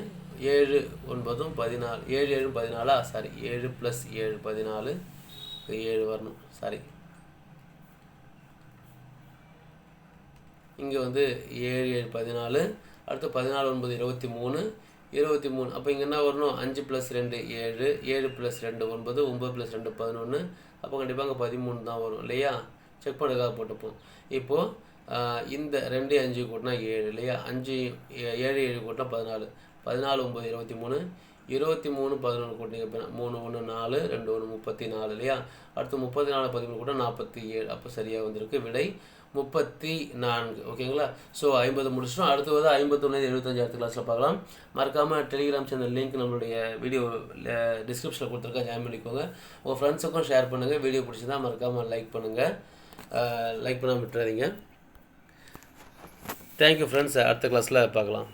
7 9 14, 7 7 14. சாரி, 7 + 7 14, 7 வரணும். சாரி, இங்கே வந்து 7 7 14, அடுத்து 14 9 23 23. அப்போ இங்கே என்ன வரணும்? 5 + 2 7, 7 + 2 9, 9 + 2 11. அப்போ கண்டிப்பாக அங்கே 13 தான் வரும் இல்லையா? செக் பண்ணுறதுக்காக போட்டுப்போம். இப்போது இந்த 2 5 கூட்டினா 7 இல்லையா? 5 7 7 கூட்டினா 14, 14 9 23, 23 11 கூட்டிங்க 3 1 4, 2 1 34 இல்லையா? அடுத்து 34 13 கூட்டினா 47. அப்போ சரியாக வந்திருக்கு. விடை 34. ஓகேங்களா? ஸோ 50 முடிச்சிட்டோம். அடுத்து வந்து 51 75 அடுத்த கிளாஸில் பார்க்கலாம். மறக்காமல் டெலிகிராம் சேனல் லிங்க் நம்மளுடைய வீடியோ டிஸ்கிரிப்ஷனில் கொடுத்துருக்கா, ஜாயின் பண்ணிக்கோங்க. உங்கள் ஃப்ரெண்ட்ஸுக்கும் ஷேர் பண்ணுங்கள். வீடியோ பிடிச்சிருந்தா மறக்காமல் லைக் பண்ணுங்கள். லைக் பண்ணாமல் விட்டுறாதீங்க. Thank you friends. அடுத்த கிளாஸில் பார்க்கலாம்.